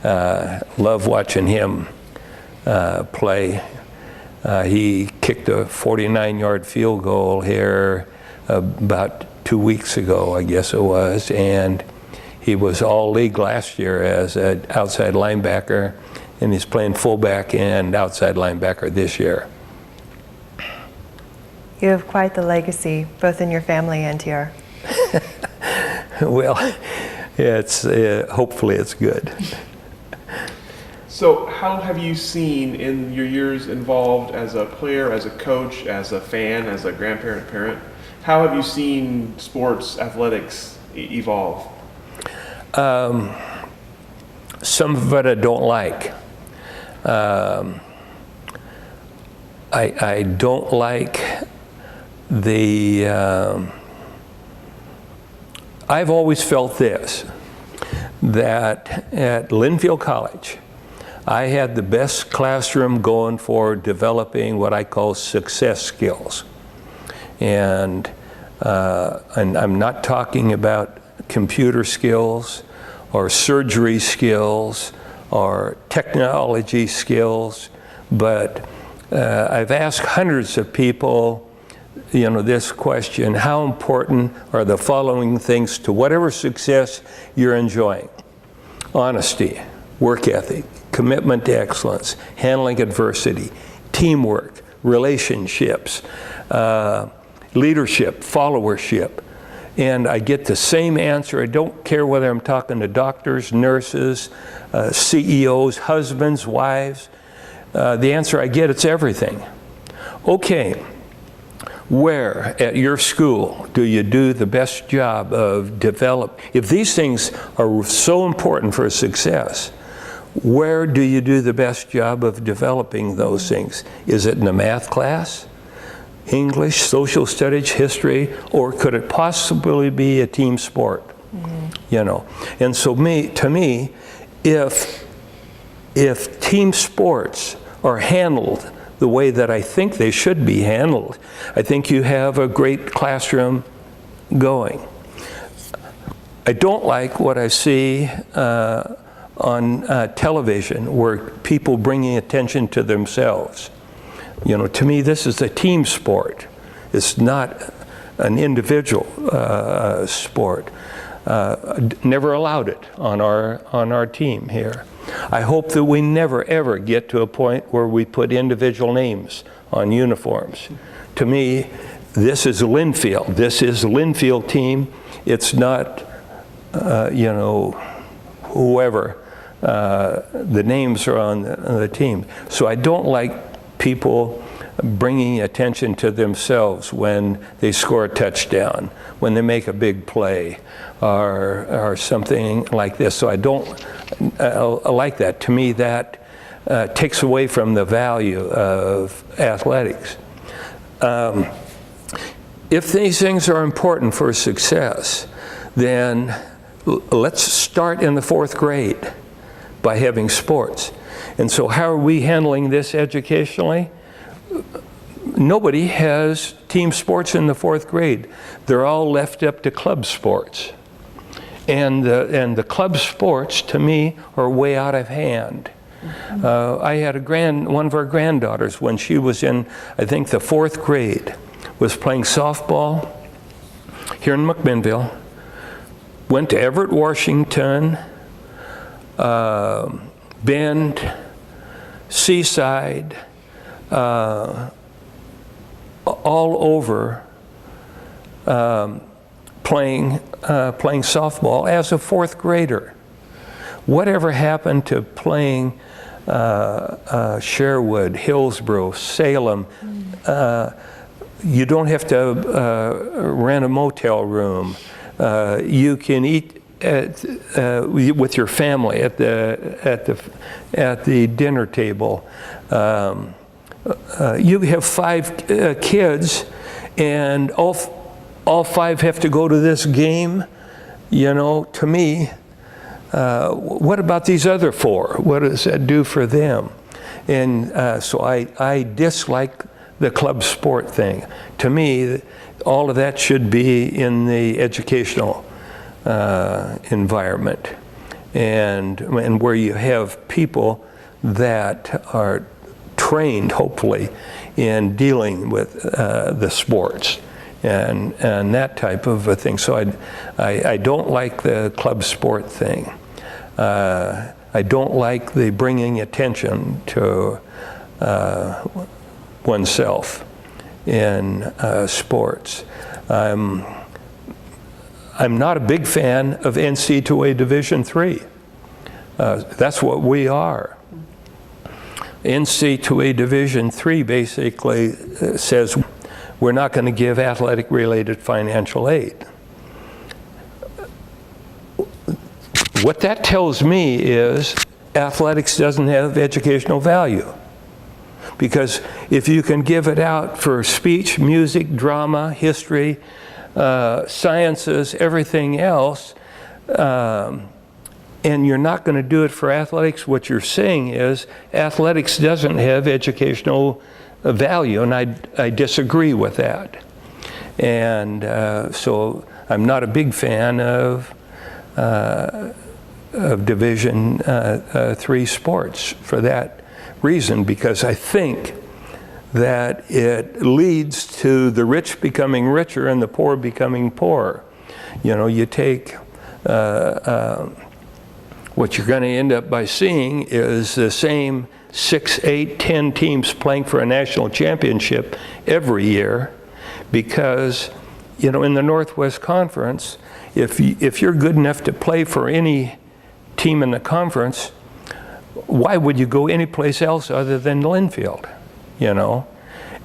Love watching him play. He kicked a 49-yard field goal here about 2 weeks ago, I guess it was, and he was all-league last year as an outside linebacker, and he's playing fullback and outside linebacker this year. You have quite the legacy, both in your family and here. Well, it's hopefully it's good. So how have you seen in your years involved as a player, as a coach, as a fan, as a grandparent, parent, how have you seen sports, athletics evolve? Some of it I don't like. I don't like the, I've always felt this, that at Linfield College, I had the best classroom going for developing what I call success skills. And I'm not talking about computer skills or surgery skills or technology skills, but I've asked hundreds of people, you know, this question: how important are the following things to whatever success you're enjoying? Honesty, work ethic, commitment to excellence, handling adversity, teamwork, relationships, leadership, followership. And I get the same answer. I don't care whether I'm talking to doctors, nurses, CEOs, husbands, wives. The answer I get, it's everything. Okay, where at your school do you do the best job of if these things are so important for success, where do you do the best job of developing those things? Is it in a math class, English, social studies, history, or could it possibly be a team sport? You know, and so to me, if team sports are handled the way that I think they should be handled, I think you have a great classroom going. I don't like what I see on television where people bringing attention to themselves. You know, to me, this is a team sport. It's not an individual sport. Never allowed it on our team here. I hope that we never ever get to a point where we put individual names on uniforms. To me, this is Linfield. This is a Linfield team. It's not, you know, whoever. The names are on the team. So I don't like people bringing attention to themselves when they score a touchdown, when they make a big play, or something like this. So I don't like that. To me, that takes away from the value of athletics. If these things are important for success, then let's start in the 4th grade by having sports. And so how are we handling this educationally? Nobody has team sports in the 4th grade. They're all left up to club sports. And the club sports, to me, are way out of hand. I had one of our granddaughters, when she was in, I think, the 4th grade, was playing softball here in McMinnville, went to Everett, Washington, Bend, Seaside, all over, playing softball as a 4th grader. Whatever happened to playing Sherwood, Hillsborough, Salem? You don't have to rent a motel room. You can eat with your family at the dinner table. You have 5 kids, and all 5 have to go to this game. You know, to me, what about these other 4? What does that do for them? And so I dislike the club sport thing. To me, all of that should be in the educational environment, and where you have people that are trained, hopefully, in dealing with the sports and that type of a thing. So I don't like the club sport thing. I don't like the bringing attention to oneself in sports. I'm not a big fan of NCAA Division III. That's what we are. NCAA Division III basically says we're not going to give athletic-related financial aid. What that tells me is athletics doesn't have educational value. Because if you can give it out for speech, music, drama, history, sciences, everything else, and you're not going to do it for athletics, what you're saying is athletics doesn't have educational value, and I disagree with that. And so I'm not a big fan of Division III sports for that reason, because I think that it leads to the rich becoming richer and the poor becoming poorer. You know, you take what you're going to end up by seeing is the same 6, 8, 10 teams playing for a national championship every year, because, you know, in the Northwest Conference, if you're good enough to play for any team in the conference, why would you go anyplace else other than Linfield, you know?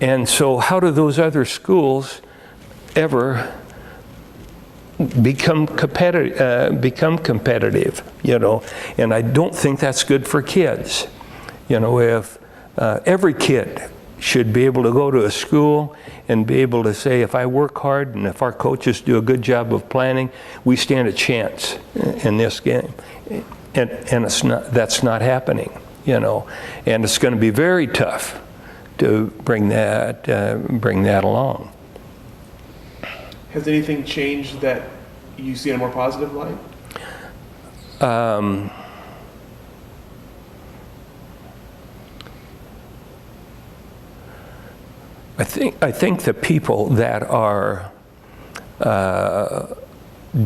And so how do those other schools ever become competitive, you know? And I don't think that's good for kids. You know, if every kid should be able to go to a school and be able to say, if I work hard and if our coaches do a good job of planning, we stand a chance in this game. And that's not happening, you know. And it's going to be very tough to bring that along. Has anything changed that you see in a more positive light? I think the people that are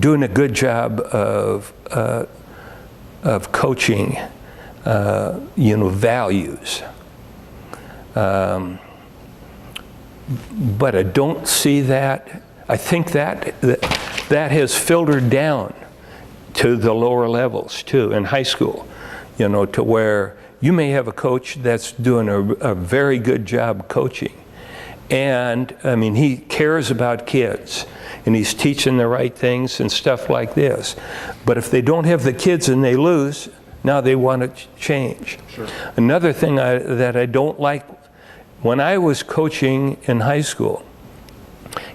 doing a good job of coaching, you know, values. But I don't see that. I think that has filtered down to the lower levels too, in high school, you know, to where you may have a coach that's doing a very good job coaching. And I mean, he cares about kids and he's teaching the right things and stuff like this. But if they don't have the kids and they lose, now they want to change. Sure. Another thing that I don't like, when I was coaching in high school,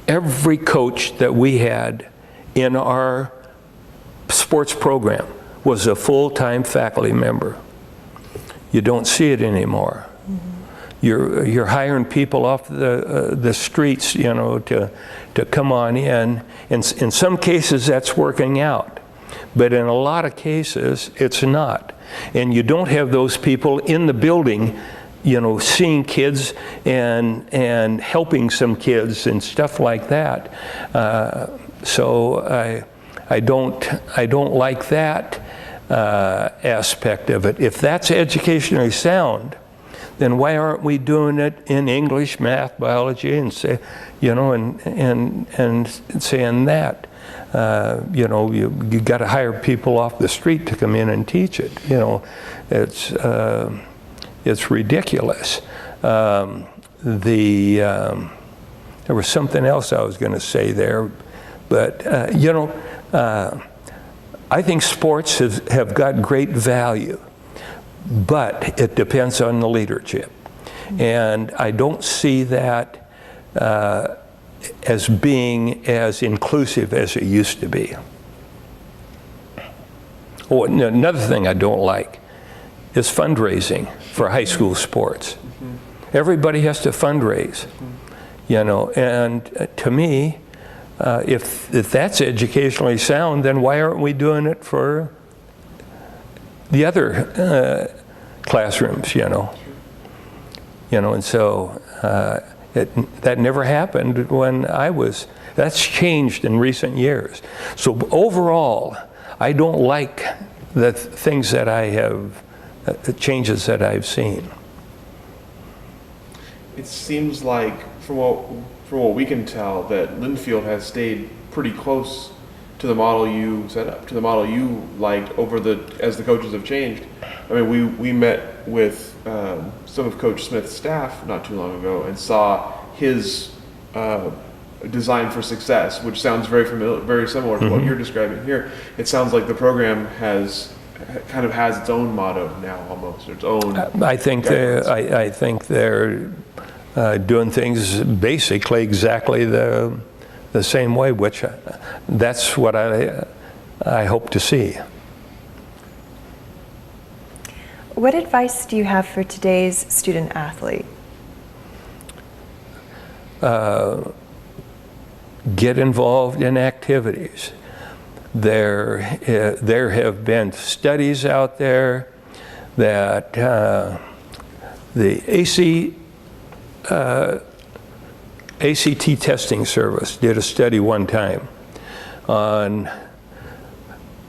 every coach that we had in our sports program was a full-time faculty member. You don't see it anymore. You're hiring people off the streets, you know, to come on in. In some cases, that's working out, but in a lot of cases, it's not. And you don't have those people in the building, you know, seeing kids and helping some kids and stuff like that. So I don't like that aspect of it. If that's educationally sound, then why aren't we doing it in English, math, biology, and say, you know, and saying that, you know, you got to hire people off the street to come in and teach it. You know, it's ridiculous. There was something else I was going to say there, but you know, I think sports have got great value. But it depends on the leadership. And I don't see that as being as inclusive as it used to be. Oh, another thing I don't like is fundraising for high school sports. Everybody has to fundraise, you know, and to me, if that's educationally sound, then why aren't we doing it for the other classrooms, you know? And so that never happened when I was. That's changed in recent years. So overall, I don't like the things that I have, the changes that I've seen. It seems like, from what we can tell, that Linfield has stayed pretty close to the model you set up, to the model you liked as the coaches have changed. I mean, we met with some of Coach Smith's staff not too long ago and saw his design for success, which sounds very familiar, very similar to what you're describing here. It sounds like the program has its own motto now, almost, its own. I think they're doing things basically exactly the same way, which that's what I hope to see. What advice do you have for today's student athlete? Get involved in activities. There have been studies out there that the ACT testing service did a study one time on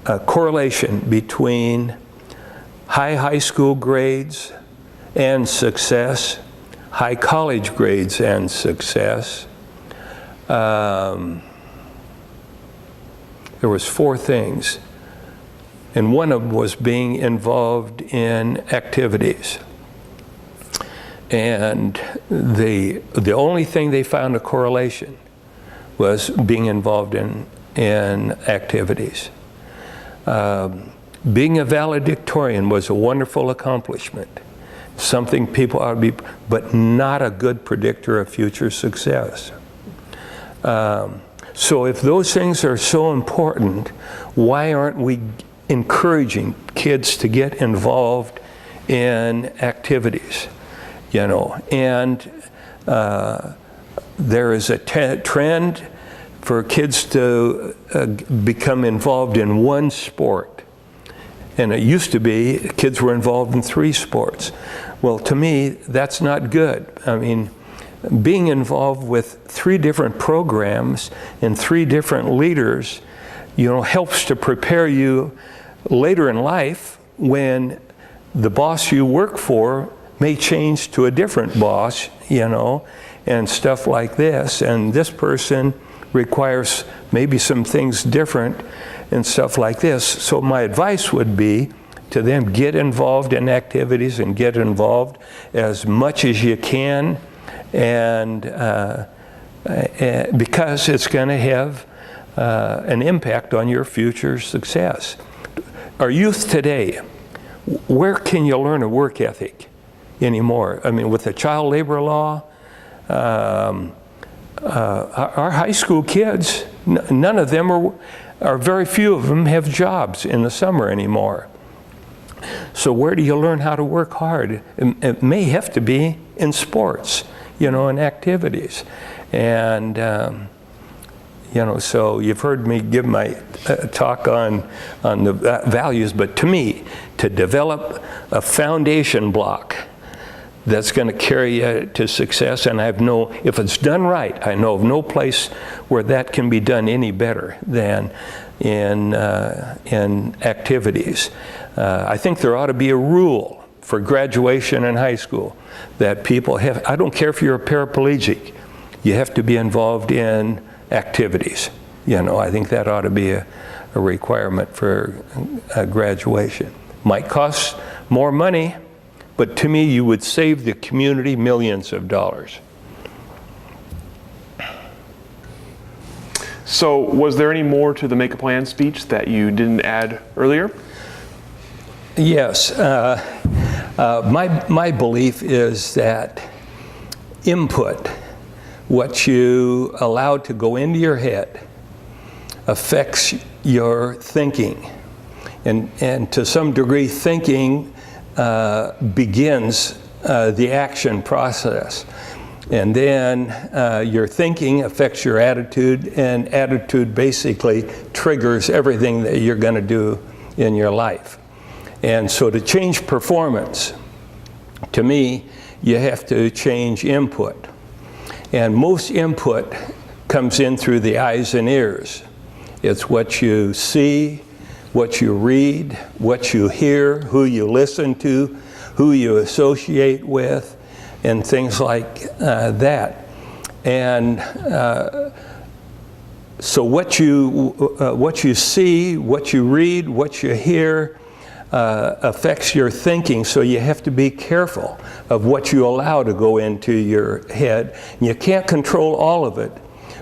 a correlation between high school grades and success, high college grades and success. There was 4 things, and one of them was being involved in activities. And the only thing they found a correlation was being involved in activities. Being a valedictorian was a wonderful accomplishment, something people ought to be, but not a good predictor of future success. So if those things are so important, why aren't we encouraging kids to get involved in activities? You know, and there is a trend for kids to become involved in one sport. And it used to be kids were involved in 3 sports. Well, to me, that's not good. I mean, being involved with 3 different programs and 3 different leaders, you know, helps to prepare you later in life when the boss you work for may change to a different boss, you know, and stuff like this. And this person requires maybe some things different and stuff like this. So my advice would be to them, get involved in activities and get involved as much as you can, and because it's going to have an impact on your future success. Our youth today, where can you learn a work ethic anymore? I mean, with the child labor law, our high school kids, none of them or very few of them have jobs in the summer anymore. So where do you learn how to work hard? It may have to be in sports, you know, in activities. And, you know, so you've heard me give my talk on the values, but to me, to develop a foundation block that's going to carry you to success, and if it's done right, I know of no place where that can be done any better than in activities. I think there ought to be a rule for graduation in high school that people have. I don't care if you're a paraplegic, you have to be involved in activities. You know, I think that ought to be a requirement for graduation. Might cost more money, but to me, you would save the community millions of dollars. So was there any more to the Make a Plan speech that you didn't add earlier? Yes. My belief is that input, what you allow to go into your head, affects your thinking. And to some degree, thinking begins the action process. And then your thinking affects your attitude, and attitude basically triggers everything that you're going to do in your life. And so to change performance, to me, you have to change input. And most input comes in through the eyes and ears. It's what you see, what you read, what you hear, who you listen to, who you associate with, and things like that. And so what you see, what you read, what you hear affects your thinking. So you have to be careful of what you allow to go into your head. And you can't control all of it,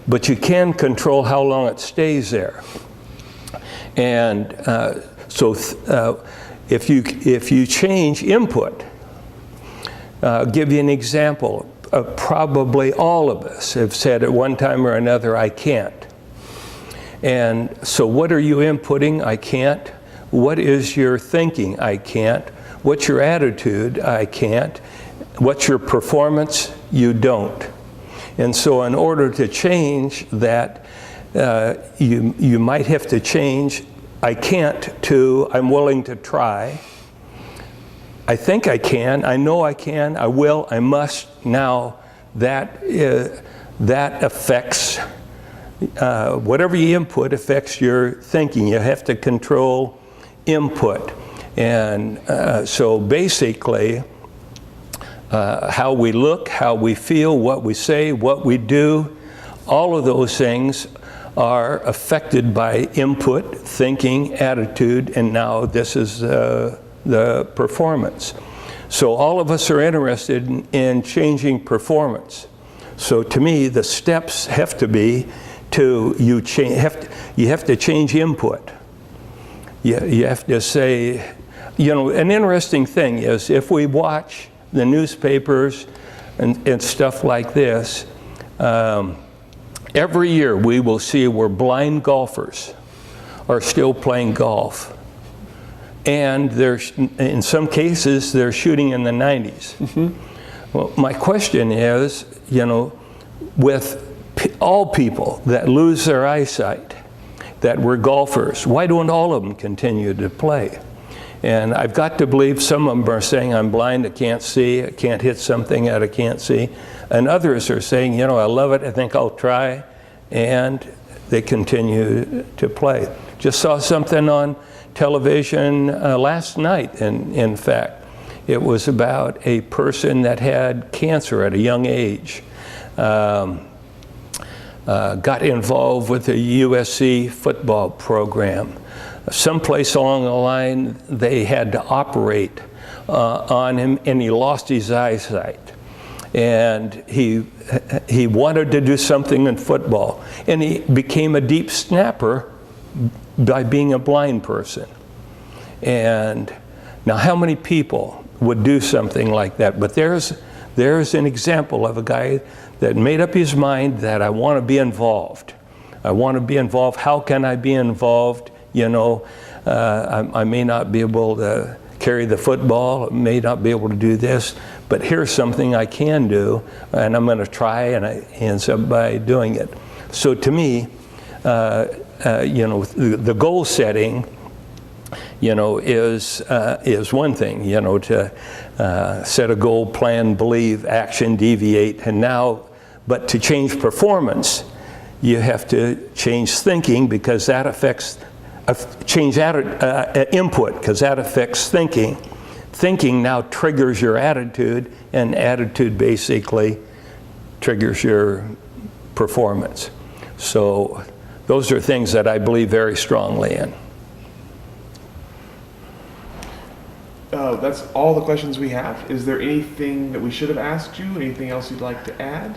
but you can control how long it stays there. And so if you change input, I'll give you an example. Probably all of us have said at one time or another, I can't. And so what are you inputting? I can't. What is your thinking? I can't. What's your attitude? I can't. What's your performance? You don't. And so in order to change that, you might have to change I can't to I'm willing to try. I think I can, I know I can, I will, I must. Now that affects whatever you input affects your thinking. You have to control input. And so basically, how we look, how we feel, what we say, what we do, all of those things are affected by input, thinking, attitude, and now this is the performance. So all of us are interested in changing performance. So to me, the steps have to be you have to change input. You have to say, you know, an interesting thing is if we watch the newspapers and stuff like this, every year we will see where blind golfers are still playing golf. And in some cases, they're shooting in the 90s. Mm-hmm. Well, my question is, you know, with all people that lose their eyesight, that were golfers, why don't all of them continue to play? And I've got to believe some of them are saying, I'm blind, I can't see, I can't hit something that I can't see. And others are saying, you know, I love it, I think I'll try. And they continue to play. Just saw something on television last night, in fact. It was about a person that had cancer at a young age. Got involved with the USC football program. Someplace along the line, they had to operate on him, and he lost his eyesight. And he wanted to do something in football, and he became a deep snapper by being a blind person. And now, how many people would do something like that? But there's an example of a guy that made up his mind that I want to be involved. I want to be involved. How can I be involved? You know, I may not be able to carry the football, I may not be able to do this, but here's something I can do, and I'm going to try, and I ends up by doing it. So to me, you know, the goal setting, you know, is one thing, you know, to set a goal, plan, believe, action, deviate, and now, but to change performance, you have to change thinking, because that affects, change input, because that affects thinking. Thinking now triggers your attitude, and attitude basically triggers your performance. So those are things that I believe very strongly in. That's all the questions we have. Is there anything that we should have asked you? Anything else you'd like to add?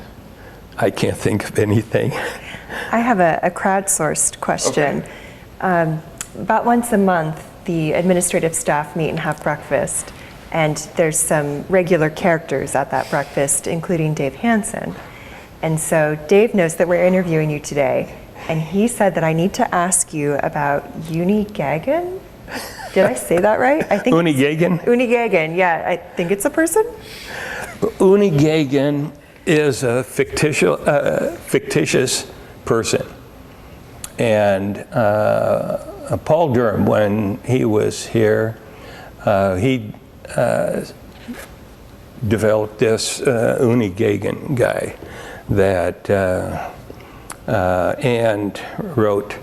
I can't think of anything. I have a crowdsourced question. Okay. About once a month, the administrative staff meet and have breakfast, and there's some regular characters at that breakfast, including Dave Hansen. And so Dave knows that we're interviewing you today, and he said that I need to ask you about Unigagan. Did I say that right? I think Unigagan? Unigagan, yeah. I think it's a person. Unigagan is a fictitious person. And Paul Durham, when he was here, he developed this Unigagan guy that and wrote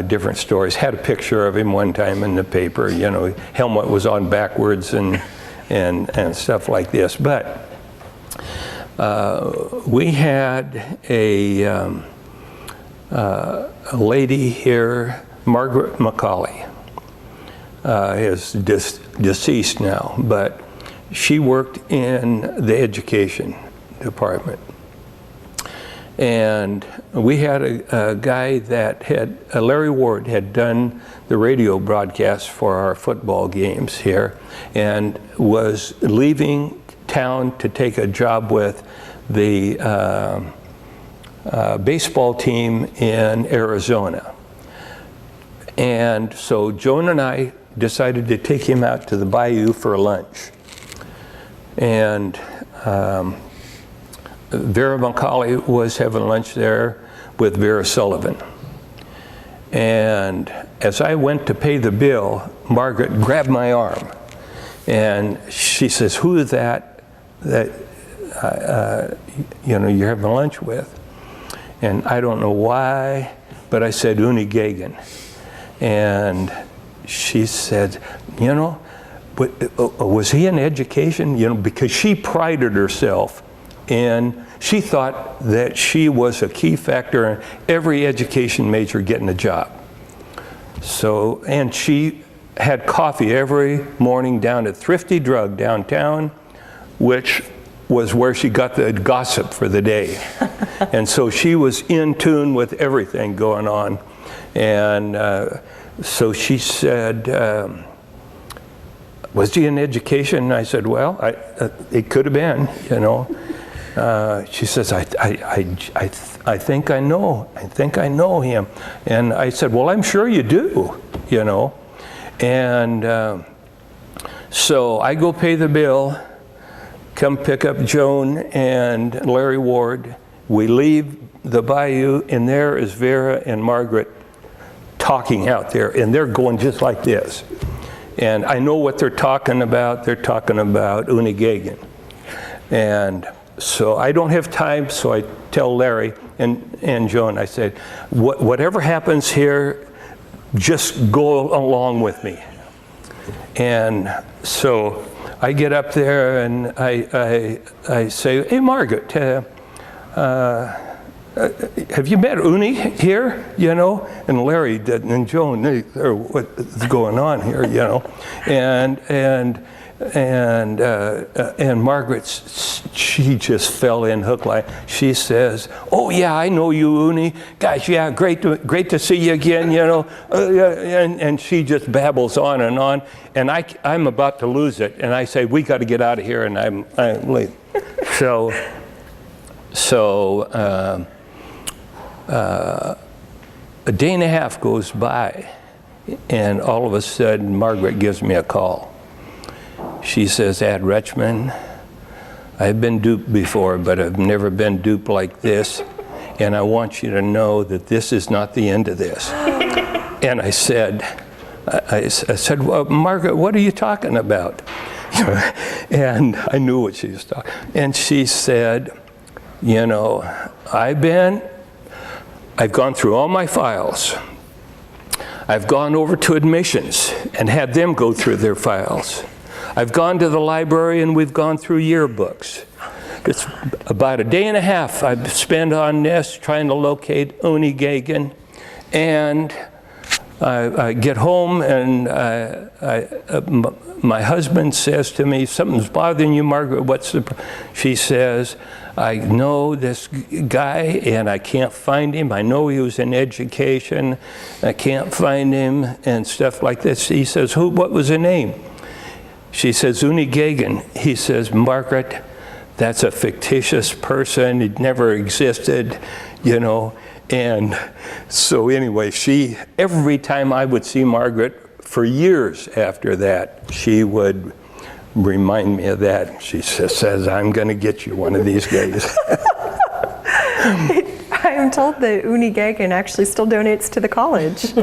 different stories. Had a picture of him one time in the paper. You know, helmet was on backwards and stuff like this. But we had a lady here, Margaret Macaulay, is deceased now, but she worked in the education department. And we had a guy that Larry Ward had done the radio broadcast for our football games here, and was leaving town to take a job with the baseball team in Arizona. And so Joan and I decided to take him out to the bayou for lunch. And Vera Macaulay was having lunch there with Vera Sullivan. And as I went to pay the bill, Margaret grabbed my arm, and she says, "Who is that you know, you're having lunch with?" And I don't know why, but I said Uni Gagan. And she said, you know, was he in education? You know, because she prided herself in, she thought that she was a key factor in every education major getting a job. So, and she had coffee every morning down at Thrifty Drug downtown, which was where she got the gossip for the day. And so she was in tune with everything going on. And so she said, was he in education? And I said, well, it could have been, you know. She says, I think I know him. And I said, well, I'm sure you do, you know. And so I go pay the bill, come pick up Joan and Larry Ward. We leave the bayou, and there is Vera and Margaret talking out there, and they're going just like this. And I know what they're talking about. They're talking about Uni Gagan. And so I don't have time, so I tell Larry and Joan, I said, whatever happens here, just go along with me. And so I get up there and I say, hey, Margaret, have you met Uni here, you know? And Larry did, and Joan, what's going on here, you know? And Margaret, she just fell in hook line. She says, oh yeah, I know you, Uni. Gosh, yeah, great to see you again, you know. And she just babbles on. And I'm about to lose it. And I say, we got to get out of here. And I'm late. So a day and a half goes by, and all of a sudden, Margaret gives me a call. She says, Ad Rutschman, I've been duped before, but I've never been duped like this, and I want you to know that this is not the end of this. And I said, well, Margaret, what are you talking about? And I knew what she was talking. And she said, you know, I've gone through all my files. I've gone over to admissions and had them go through their files. I've gone to the library and we've gone through yearbooks. It's about a day and a half I've spent on this trying to locate Uni Gagan. And I get home and my husband says to me, something's bothering you, Margaret. She says, I know this guy and I can't find him. I know he was in education. I can't find him and stuff like this. He says, what was the name? She says, Uni Gagan. He says, Margaret, that's a fictitious person. It never existed, you know. And so anyway, every time I would see Margaret for years after that, she would remind me of that. She says, I'm going to get you one of these days. I am told that Uni Gagan actually still donates to the college.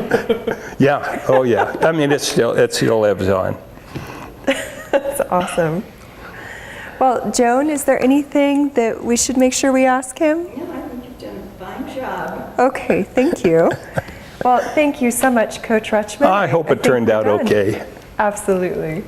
Yeah, oh yeah. I mean, it still lives on. That's awesome. Well, Joan, is there anything that we should make sure we ask him? Yeah, I think you've done a fine job. Okay, thank you. Well, thank you so much, Coach Rutschman. I hope it turned out okay. Absolutely.